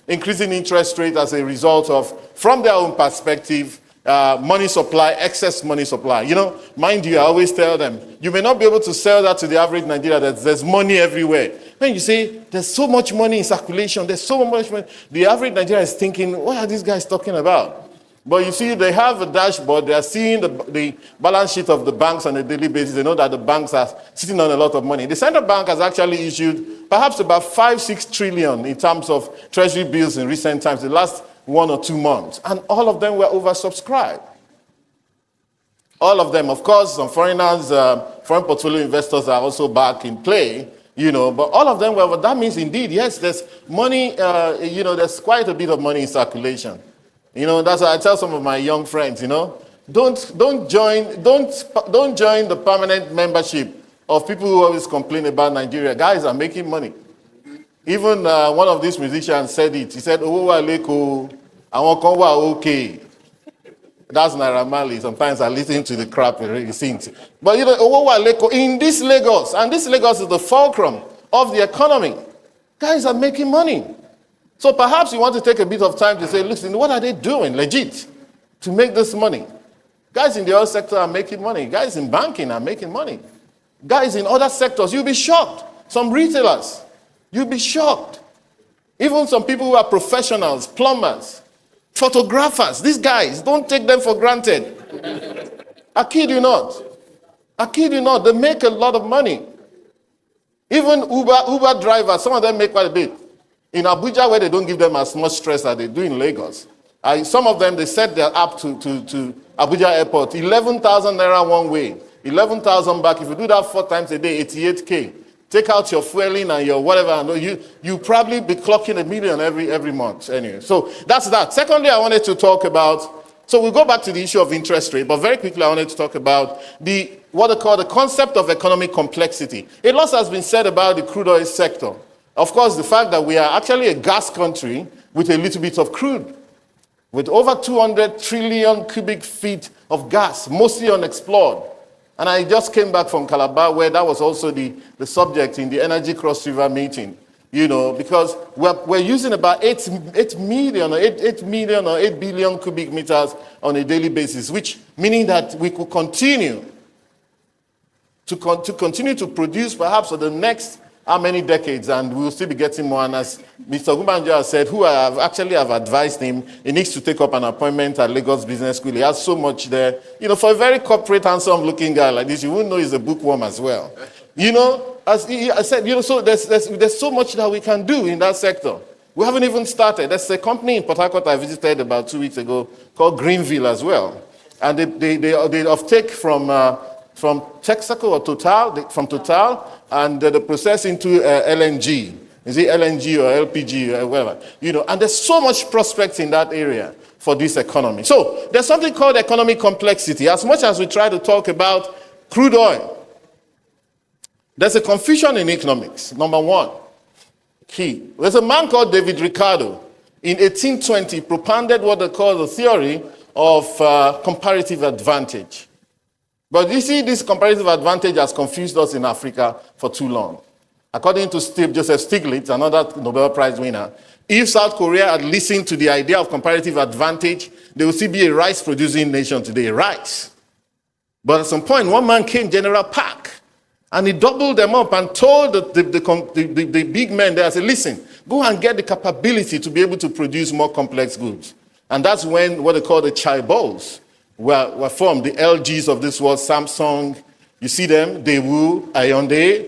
increasing interest rate as a result of, from their own perspective, money supply, excess money supply. You know, mind you, I always tell them, you may not be able to sell that to the average Nigerian that there's money everywhere. When you say, there's so much money in circulation, there's so much money, the average Nigerian is thinking, what are these guys talking about? But you see, they have a dashboard, they are seeing the balance sheet of the banks on a daily basis. They know that the banks are sitting on a lot of money. The central bank has actually issued perhaps about 5-6 trillion in terms of treasury bills in recent times, the last 1 or 2 months. And all of them were oversubscribed. All of them, of course, some foreigners, foreign portfolio investors are also back in play, you know, but all of them were, that means indeed, yes, there's money, you know, there's quite a bit of money in circulation. You know, that's why I tell some of my young friends, you know, don't join the permanent membership of people who always complain about Nigeria. Guys are making money. Even one of these musicians said it. He said, "Oh, Aleko, I want to okay." That's Naira Marley. Sometimes I listen to the crap he really sings. But you know, oh, Aleko, in this Lagos, and this Lagos is the fulcrum of the economy. Guys are making money. So perhaps you want to take a bit of time to say, listen, what are they doing legit to make this money? Guys in the oil sector are making money. Guys in banking are making money. Guys in other sectors, you'll be shocked. Some retailers, you'll be shocked. Even some people who are professionals, plumbers, photographers, these guys, don't take them for granted. I kid you not. I kid you not, they make a lot of money. Even Uber drivers, some of them make quite a bit. In Abuja, where they don't give them as much stress as they do in Lagos, some of them, they set their app to Abuja airport, 11,000 naira one way, 11,000 back. If you do that 4 times a day, 88K. Take out your fueling and your whatever, and you probably be clocking 1 million every month anyway. So that's that. Secondly, I wanted to talk about, so we'll go back to the issue of interest rate, but very quickly I wanted to talk about what they call the concept of economic complexity. A lot has been said about the crude oil sector. Of course, the fact that we are actually a gas country with a little bit of crude, with over 200 trillion cubic feet of gas, mostly unexplored. And I just came back from Calabar, where that was also the subject in the Energy Cross River meeting, you know, because we're using about 8 million or 8 billion cubic meters on a daily basis, which meaning that we could continue to continue to produce perhaps for the next how many decades, and we'll still be getting more. And as Mr. Ogunbanjo has said, who I have advised him, he needs to take up an appointment at Lagos Business School. He has so much there. You know, for a very corporate, handsome-looking guy like this, you wouldn't know he's a bookworm as well. You know, as I said, you know, so there's so much that we can do in that sector. We haven't even started. There's a company in Port Harcourt I visited about 2 weeks ago called Greenville as well, and they offtake from Texaco or Total, and the process into LNG. Is it LNG or LPG or whatever? You know, and there's so much prospects in that area for this economy. So there's something called economic complexity. As much as we try to talk about crude oil, there's a confusion in economics. Number one, key. There's a man called David Ricardo in 1820 propounded what they call the theory of comparative advantage. But you see, this comparative advantage has confused us in Africa for too long. According to Joseph Stiglitz, another Nobel Prize winner, if South Korea had listened to the idea of comparative advantage, they would still be a rice-producing nation today, rice. But at some point, one man came, General Park, And he doubled them up and told the big men there, I said, listen, go and get the capability to be able to produce more complex goods. And that's when what they call the chaebols were formed, the LGs of this world, Samsung, you see them, Daewoo, Hyundai.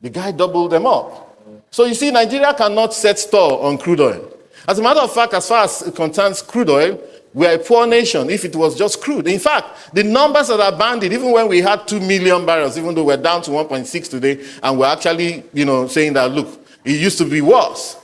The guy doubled them up. So you see, Nigeria cannot set store on crude oil. As a matter of fact, as far as it concerns crude oil, we are a poor nation if it was just crude. In fact, the numbers that are banded, even when we had 2 million barrels, even though we're down to 1.6 today, and we're actually, saying that, look, it used to be worse.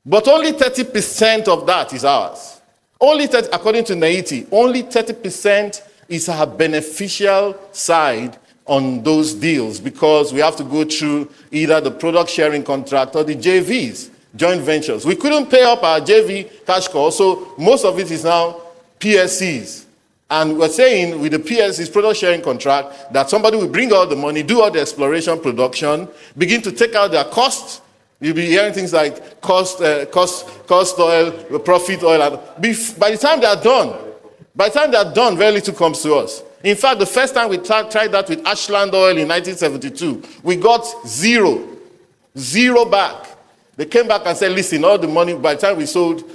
But only 30% of that is ours. Only 30, according to Naiti, only 30% is our beneficial side on those deals because we have to go through either the product sharing contract or the JVs, joint ventures. We couldn't pay up our JV cash call, so most of it is now PSCs. And we're saying with the PSCs, product sharing contract, that somebody will bring out the money, do all the exploration, production, begin to take out their costs. You'll be hearing things like cost oil, profit oil. By the time they are done, very little comes to us. In fact, the first time we tried that with Ashland Oil in 1972, we got zero back. They came back and said, listen, all the money, by the time we sold,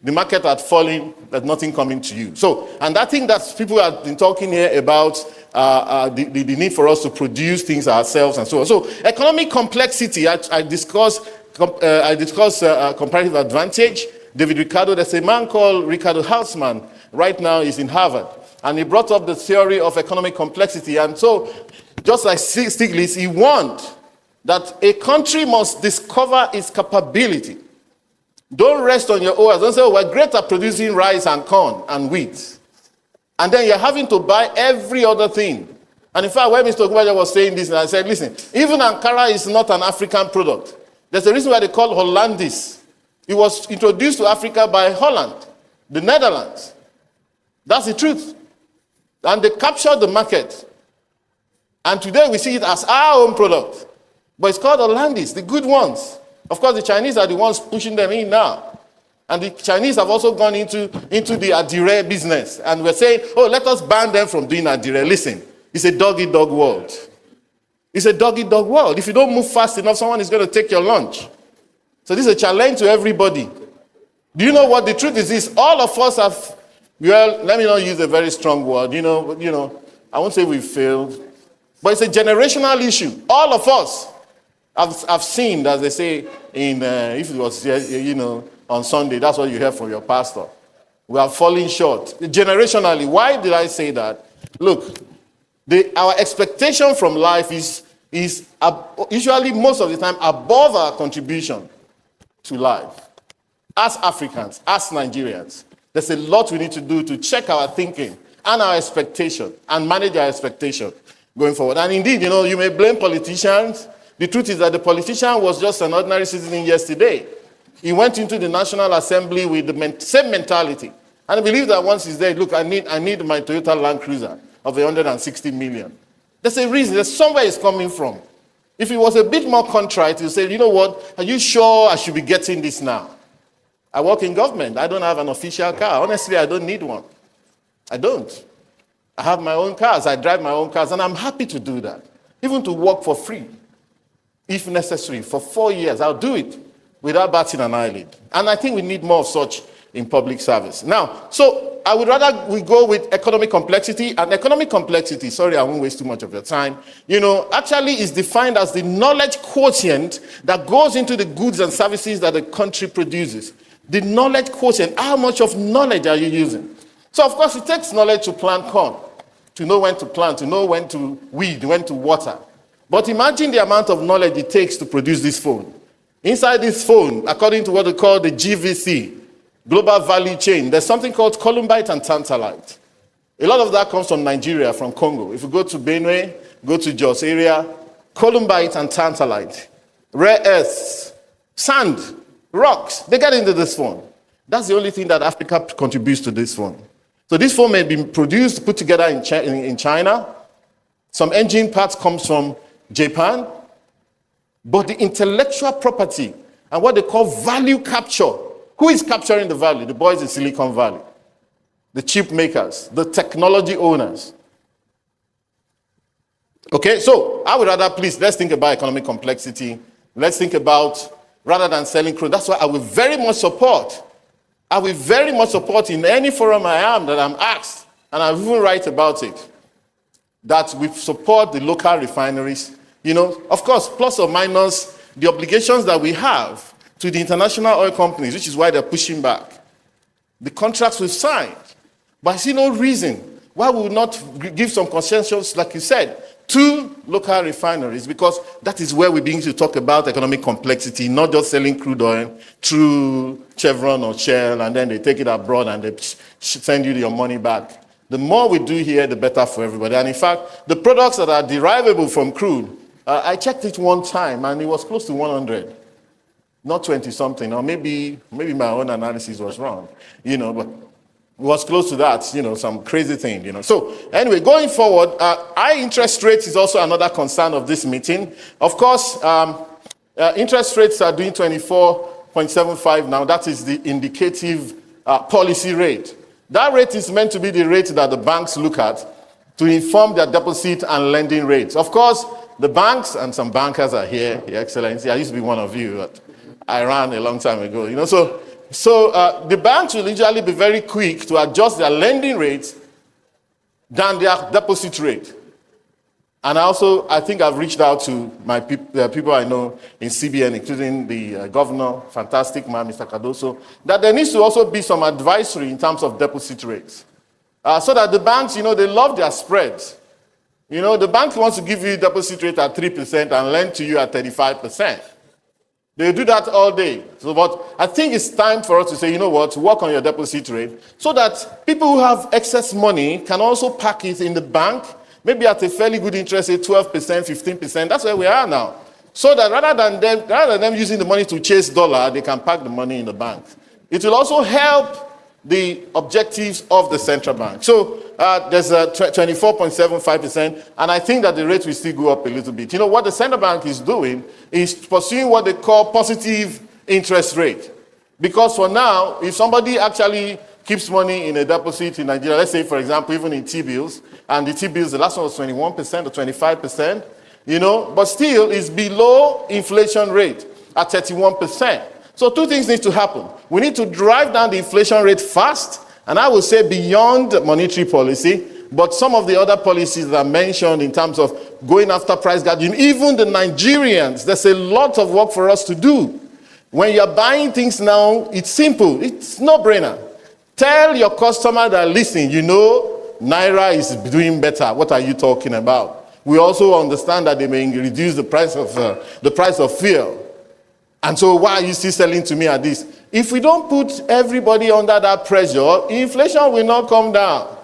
the market had fallen, there's nothing coming to you. So, and I think that people have been talking here about the need for us to produce things ourselves and so on. So, economic complexity, I discuss comparative advantage. David Ricardo, there's a man called Ricardo Hausman, right now he's in Harvard. And he brought up the theory of economic complexity. And so, just like Stiglitz, he warned that a country must discover its capability. Don't rest on your oars. Don't say, oh, we're great at producing rice and corn and wheat. And then you're having to buy every other thing. And in fact, when Mr. Ogunbanjo was saying this, and I said, listen, even Ankara is not an African product. There's a reason why they call Hollandis. It was introduced to Africa by Holland, the Netherlands. That's the truth. And they captured the market. And today we see it as our own product. But it's called Hollandis, the good ones. Of course, the Chinese are the ones pushing them in now. And the Chinese have also gone into the adire business. And we're saying, oh, let us ban them from doing adire. Listen, it's a dog-eat-dog world. It's a dog-eat-dog world. If you don't move fast enough, someone is going to take your lunch. So this is a challenge to everybody. Do you know what the truth is? All of us have, well, let me not use a very strong word. I won't say we failed. But it's a generational issue. All of us have seen, as they say, if it was, on Sunday, that's what you hear from your pastor. We are falling short. Generationally, why did I say that? Look, our expectation from life is usually, most of the time, above our contribution to life. As Africans, as Nigerians, there's a lot we need to do to check our thinking and our expectation and manage our expectation going forward. And indeed, you may blame politicians. The truth is that the politician was just an ordinary citizen yesterday. He went into the National Assembly with the same mentality. And I believe that once he's there, look, I need my Toyota Land Cruiser of 160 million. There's a reason. There's somewhere it's coming from. If he was a bit more contrite, he'll say, you know what, are you sure I should be getting this now? I work in government. I don't have an official car. Honestly, I don't need one. I don't. I have my own cars. I drive my own cars. And I'm happy to do that. Even to work for free. If necessary, for 4 years, I'll do it without batting an eyelid. And I think we need more of such in public service. Now, so I would rather we go with economic complexity. And economic complexity, sorry, I won't waste too much of your time, actually is defined as the knowledge quotient that goes into the goods and services that the country produces. The knowledge quotient, how much of knowledge are you using? So, of course, it takes knowledge to plant corn, to know when to plant, to know when to weed, when to water. But imagine the amount of knowledge it takes to produce this phone. Inside this phone, according to what they call the GVC, Global Value Chain, there's something called columbite and tantalite. A lot of that comes from Nigeria, from Congo. If you go to Benue, go to Jos area, columbite and tantalite, rare earths, sand, rocks, they get into this phone. That's the only thing that Africa contributes to this phone. So this phone may be produced, put together in China. Some engine parts comes from Japan, but the intellectual property and what they call value capture, who is capturing the value? The boys in Silicon Valley, the chip makers, the technology owners. Okay, so I would rather, please, let's think about economic complexity. Let's think about, rather than selling crude, that's why I will very much support. I will very much support in any forum I am that I'm asked, and I even write about it, that we support the local refineries. You know, of course, plus or minus the obligations that we have to the international oil companies, which is why they're pushing back. The contracts we've signed. But I see no reason why we would not give some concessions, like you said, to local refineries, because that is where we begin to talk about economic complexity, not just selling crude oil through Chevron or Shell, and then they take it abroad and they send you your money back. The more we do here, the better for everybody. And in fact, the products that are derivable from crude, I checked it one time, and it was close to 100. Not 20-something, or maybe my own analysis was wrong, you know, but it was close to that, you know, some crazy thing, you know. So anyway, going forward, high interest rates is also another concern of this meeting. Of course, interest rates are doing 24.75 now. That is the indicative policy rate. That rate is meant to be the rate that the banks look at to inform their deposit and lending rates. Of course, the banks and some bankers are here, Your Excellency. I used to be one of you, but I ran a long time ago, you know. So the banks will usually be very quick to adjust their lending rates than their deposit rate. And also, I think I've reached out to my people I know in CBN, including the governor, fantastic man, Mr. Cardoso, that there needs to also be some advisory in terms of deposit rates. So that the banks, you know, they love their spreads. You know, the bank wants to give you deposit rate at 3% and lend to you at 35%. They do that all day. So, but I think it's time for us to say, you know what, work on your deposit rate so that people who have excess money can also park it in the bank, maybe at a fairly good interest rate, 12%, 15%. That's where we are now. So that rather than them using the money to chase dollar, they can park the money in the bank. It will also help the objectives of the central bank. So there's a 24.75%, and I think that the rate will still go up a little bit. You know, what the central bank is doing is pursuing what they call positive interest rate. Because for now, if somebody actually keeps money in a deposit in Nigeria, let's say, for example, even in T-bills, and the T-bills, the last one was 21% or 25%, you know, but still is below inflation rate at 31%. So two things need to happen. We need to drive down the inflation rate fast, and I would say beyond monetary policy, but some of the other policies that are mentioned in terms of going after price gouging, even the Nigerians, there's a lot of work for us to do. When you're buying things now, it's simple. It's no-brainer. Tell your customer that, listen, you know, Naira is doing better. What are you talking about? We also understand that they may reduce the price of fuel. And so why are you still selling to me at this? If we don't put everybody under that pressure, inflation will not come down.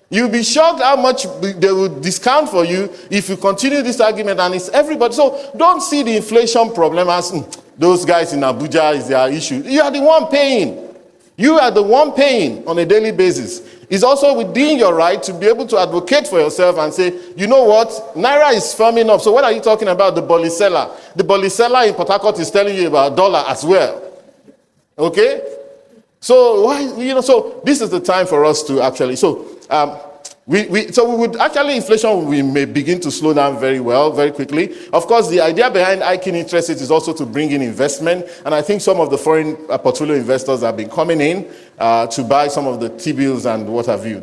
You'll be shocked how much they will discount for you if you continue this argument, and it's everybody. So don't see the inflation problem as those guys in Abuja is their issue. You are the one paying. You are the one paying on a daily basis. It's also within your right to be able to advocate for yourself and say, you know what, Naira is firming up. So what are you talking about? The Bolisela. The Bolisela in Port Harcourt is telling you about dollar as well. Okay? So why, you know, so this is the time for us to actually, so we would actually, inflation we may begin to slow down very well, very quickly. Of course, the idea behind hiking interest rates is also to bring in investment, and I think some of the foreign portfolio investors have been coming in to buy some of the T-bills and what have you.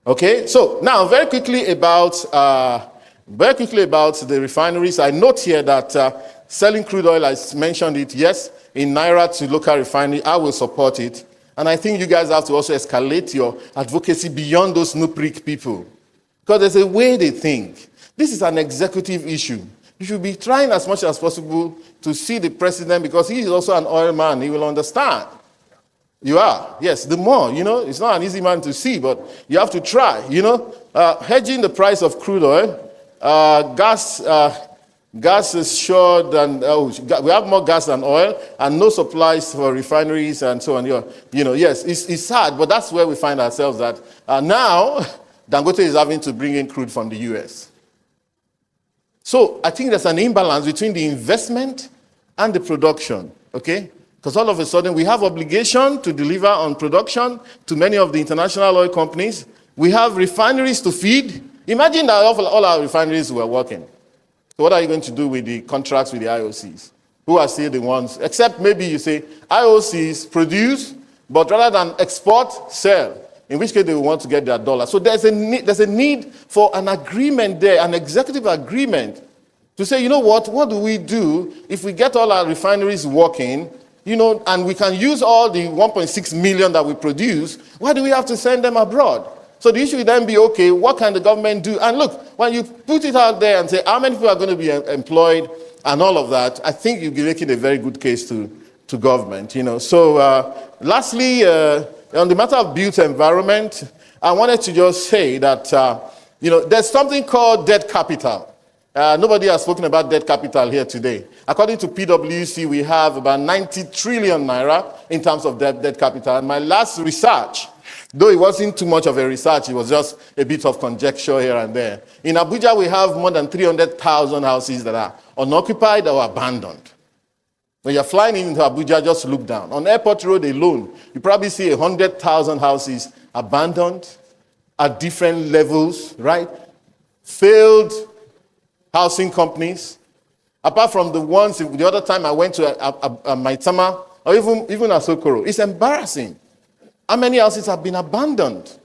Okay, so now very quickly about the refineries. I note here that selling crude oil, I mentioned it, yes, in Naira to local refinery, I will support it. And I think you guys have to also escalate your advocacy beyond those Nuprik people. Because there's a way they think. This is an executive issue. You should be trying as much as possible to see the president, because he is also an oil man. He will understand. You are. Yes, the more, you know, it's not an easy man to see, but you have to try, you know. Hedging the price of crude oil, gas is short, and we have more gas than oil, and no supplies for refineries and so on. You know, yes, it's sad, but that's where we find ourselves at. Now, Dangote is having to bring in crude from the US. So I think there's an imbalance between the investment and the production, okay? Because all of a sudden we have obligation to deliver on production to many of the international oil companies. We have refineries to feed. Imagine that all our refineries were working. So what are you going to do with the contracts with the IOCs? Who are still the ones, except maybe you say IOCs produce, but rather than export, sell, in which case they will want to get their dollar. So there's a need for an agreement there, an executive agreement, to say, you know what do we do if we get all our refineries working, and we can use all the 1.6 million that we produce, why do we have to send them abroad? So the issue would then be, okay, what can the government do? And look, when you put it out there and say how many people are going to be employed and all of that, I think you'll be making a very good case to government. So lastly, on the matter of built environment, I wanted to just say that there's something called debt capital. Nobody has spoken about debt capital here today. According to PwC, we have about 90 trillion naira in terms of debt capital. And my last research, though it wasn't too much of a research, it was just a bit of conjecture here and there. In Abuja, we have more than 300,000 houses that are unoccupied or abandoned. When you're flying into Abuja, just look down. On Airport Road alone, you probably see 100,000 houses abandoned at different levels, right? Failed housing companies. Apart from the ones, the other time I went to Maitama, or even Asokoro, it's embarrassing how many houses have been abandoned.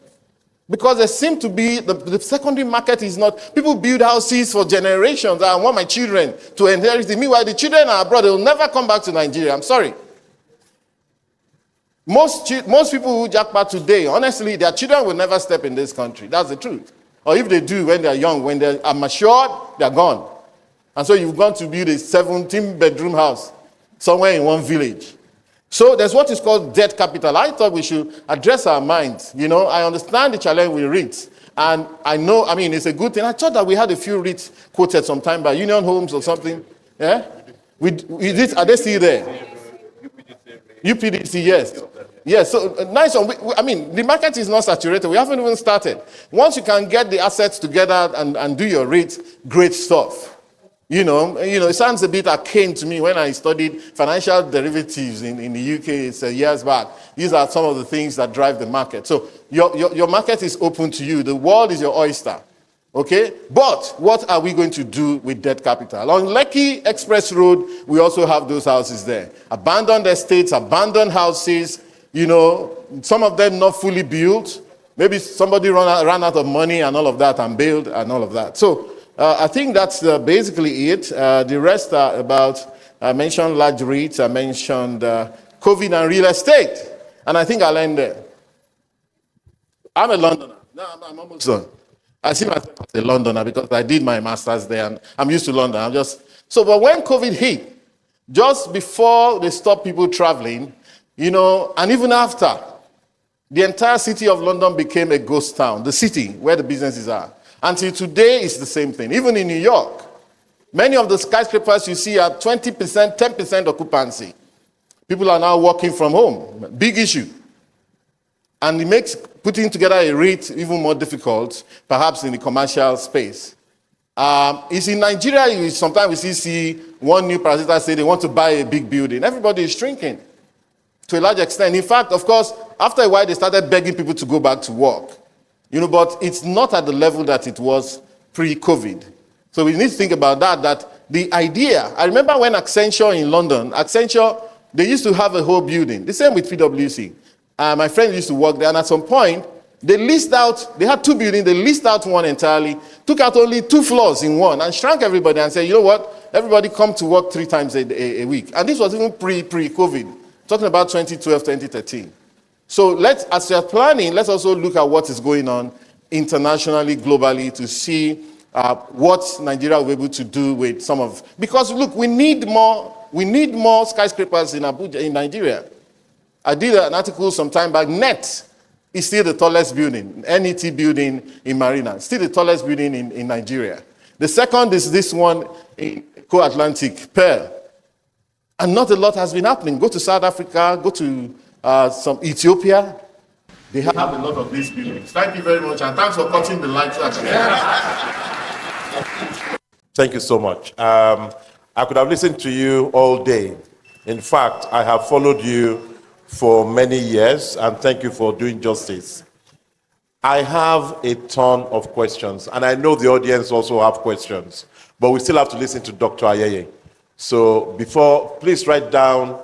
Because there seem to be, the secondary market is not, people build houses for generations. I want my children to inherit it. Meanwhile, the children are abroad, they will never come back to Nigeria. I'm sorry. Most people who jackpot today, honestly, their children will never step in this country. That's the truth. Or if they do, when they're young, when they are matured, they're gone. And so you've gone to build a 17-bedroom house somewhere in one village. So there's what is called debt capital. I thought we should address our minds. I understand the challenge with REITs. And it's a good thing. I thought that we had a few REITs quoted sometime by Union Homes or something. Yeah? Are they still there? UPDC, yes. Yes, so nice one. The market is not saturated. We haven't even started. Once you can get the assets together and do your REITs, great stuff. It sounds a bit arcane to me when I studied financial derivatives in the UK years back. These are some of the things that drive the market. So your market is open to you. The world is your oyster. Okay? But what are we going to do with debt capital? On Lekki Express Road, we also have those houses there. Abandoned estates, abandoned houses, some of them not fully built. Maybe somebody ran out of money and all of that and bailed and all of that. So I think that's basically it. The rest are about, I mentioned large REITs, I mentioned COVID and real estate. And I think I'll end there. I'm a Londoner. No, I'm almost done. I see myself as a Londoner because I did my master's there and I'm used to London. But when COVID hit, just before they stopped people traveling, and even after, the entire city of London became a ghost town, the city where the businesses are. Until today, it's the same thing. Even in New York, many of the skyscrapers you see are 20%, 10% occupancy. People are now working from home. Big issue. And it makes putting together a REIT even more difficult, perhaps in the commercial space. It's in Nigeria, sometimes we see one new parasite say they want to buy a big building. Everybody is shrinking to a large extent. In fact, of course, after a while, they started begging people to go back to work. But it's not at the level that it was pre-COVID. So we need to think about that the idea, I remember when Accenture in London, they used to have a whole building. The same with PwC. My friend used to work there, and at some point, they had two buildings, they leased out one entirely, took out only 2 floors in one, and shrank everybody and said, you know what, everybody come to work 3 times a week. And this was even pre-COVID, talking about 2012, 2013. So as we are planning, let's also look at what is going on internationally, globally, to see what Nigeria will be able to do with because look, we need more skyscrapers in Abuja, in Nigeria. I did an article some time back. NET is still the tallest building, NET building in Marina, still the tallest building in Nigeria. The second is this one in Co-Atlantic, Pearl. And not a lot has been happening. Go to South Africa, go to some Ethiopia. They have a lot of these buildings. Thank you very much, and thanks for cutting the lights.
Thank you so much. I could have listened to you all day. In fact, I have followed you for many years, and thank you for doing justice. I have a ton of questions, and I know the audience also have questions, but we still have to listen to Dr. Ayeye. So please write down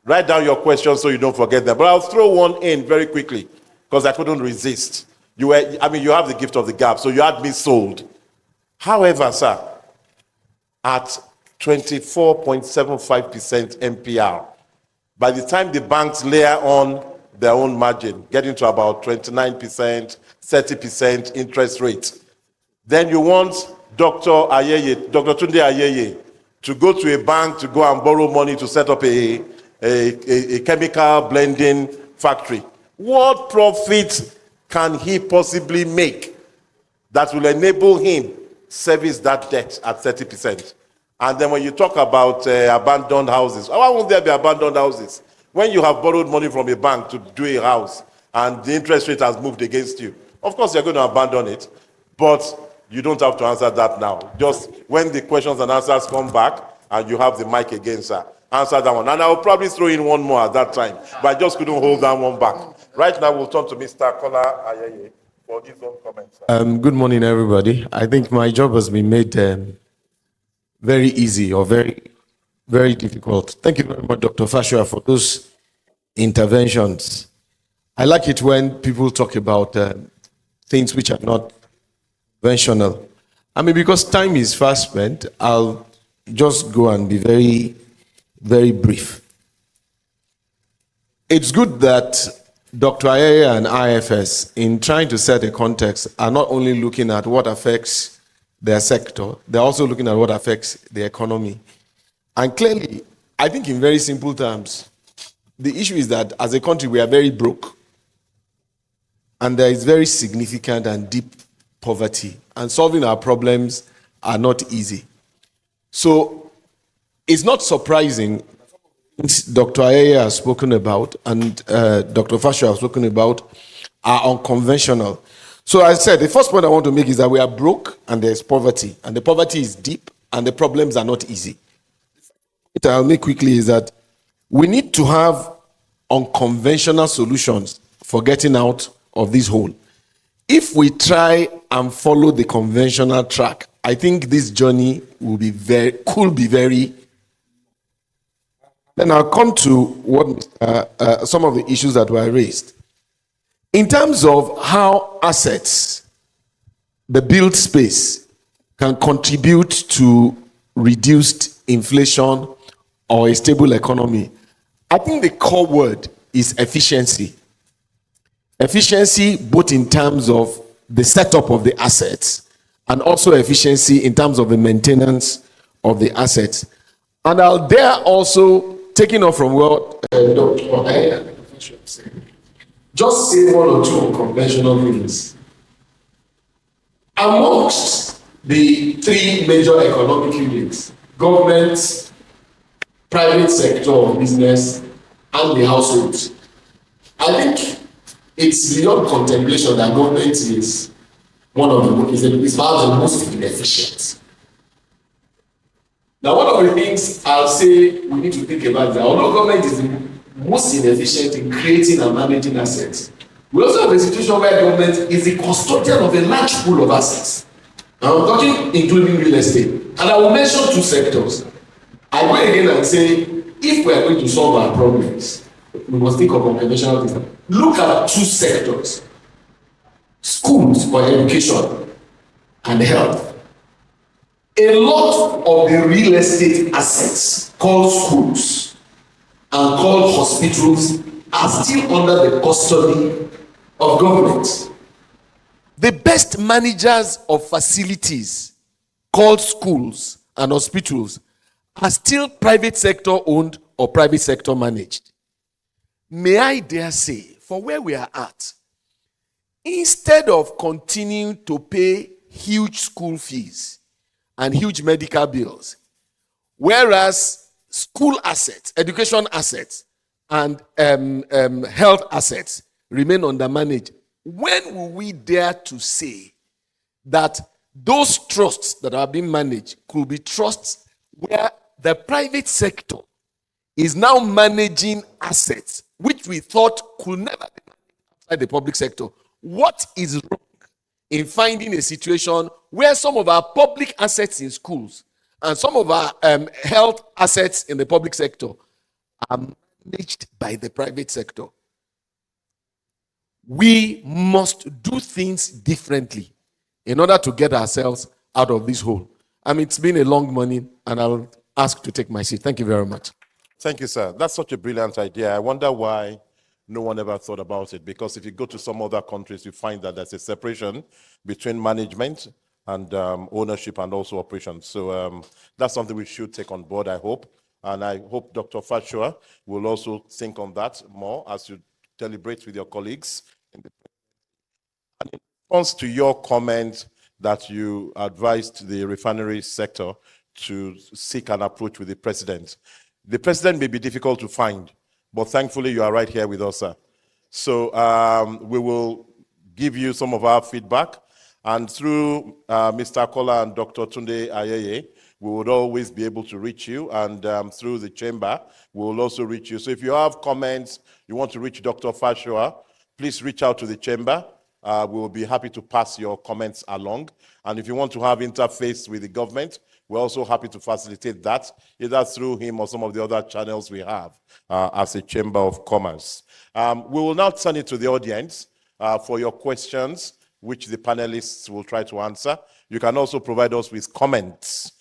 your questions so you don't forget them. But I'll throw one in very quickly because I couldn't resist. You have the gift of the gab, so you had me sold. However, sir, at 24.75% MPR, by the time the banks layer on their own margin, getting to about 29%, 30% interest rate, then you want Dr. Tunde Ayeye, to go to a bank to go and borrow money to set up a chemical blending factory. What profit can he possibly make that will enable him service that debt at 30%? And then when you talk about abandoned houses, why won't there be abandoned houses? When you have borrowed money from a bank to do a house and the interest rate has moved against you, of course you're going to abandon it, but you don't have to answer that now. Just when the questions and answers come back and you have the mic again, sir, answer that one. And I will probably throw in one more at that time, but I just couldn't hold that one back. Right now, we'll turn to Mr. Kola Ayeye for his own comments.
Good morning, everybody. I think my job has been made very easy or very, very difficult. Thank you very much, Dr. Fasua, for those interventions. I like it when people talk about things which are not conventional. I mean, because time is fast spent, I'll just go and be very, very brief. It's good that Dr. Ayeye and IFS, in trying to set a context, are not only looking at what affects their sector, they're also looking at what affects the economy. And clearly, I think in very simple terms, the issue is that as a country, we are very broke. And there is very significant and deep poverty. And solving our problems are not easy. So it's not surprising Dr. Ayeye has spoken about and Dr. Fasua has spoken about are unconventional. So I said, the first point I want to make is that we are broke and there's poverty. And the poverty is deep and the problems are not easy. What I'll make quickly is that we need to have unconventional solutions for getting out of this hole. If we try and follow the conventional track, I think this journey could be very. Then I'll come to what some of the issues that were raised. In terms of how assets, the built space, can contribute to reduced inflation or a stable economy, I think the core word is efficiency. Efficiency both in terms of the setup of the assets and also efficiency in terms of the maintenance of the assets. And I'll dare also, taking off from what Dr. Ayeye said, just say one or two unconventional things. Amongst the three major economic units, government, private sector of business, and the households, I think it's beyond contemplation that government is one of the most inefficient. Now, one of the things I'll say we need to think about is that although government is the most inefficient in creating and managing assets, we also have a situation where government is the custodian of a large pool of assets. Now, I'm talking including real estate. And I will mention two sectors. I go again and say, if we are going to solve our problems, we must think of unconventional things. Look at two sectors: schools for education and health. A lot of the real estate assets called schools and called hospitals are still under the custody of government. The best managers of facilities called schools and hospitals are still private sector owned or private sector managed. May I dare say, for where we are at, instead of continuing to pay huge school fees and huge medical bills, whereas school assets, education assets, and health assets remain undermanaged, when will we dare to say that those trusts that are being managed could be trusts where the private sector is now managing assets which we thought could never be outside the public sector? what is wrong in finding a situation where some of our public assets in schools and some of our health assets in the public sector are managed by the private sector? We must do things differently in order to get ourselves out of this hole. It's been a long morning, and I'll ask to take my seat. Thank you very much.
Thank you, sir. That's such a brilliant idea. I wonder why no one ever thought about it, because if you go to some other countries, you find that there's a separation between management and ownership and also operations. So that's something we should take on board, I hope. And I hope Dr. Fasua will also think on that more as you deliberate with your colleagues. And in response to your comment that you advised the refinery sector to seek an approach with the president may be difficult to find, but thankfully you are right here with us, sir. So we will give you some of our feedback, and through Mr. Kola and Dr. Tunde Ayeye, we would always be able to reach you, and through the chamber, we will also reach you. So if you have comments, you want to reach Dr. Fasua, please reach out to the chamber. We will be happy to pass your comments along. And if you want to have interface with the government, we're also happy to facilitate that, either through him or some of the other channels we have as a Chamber of Commerce. We will now turn it to the audience for your questions, which the panelists will try to answer. You can also provide us with comments.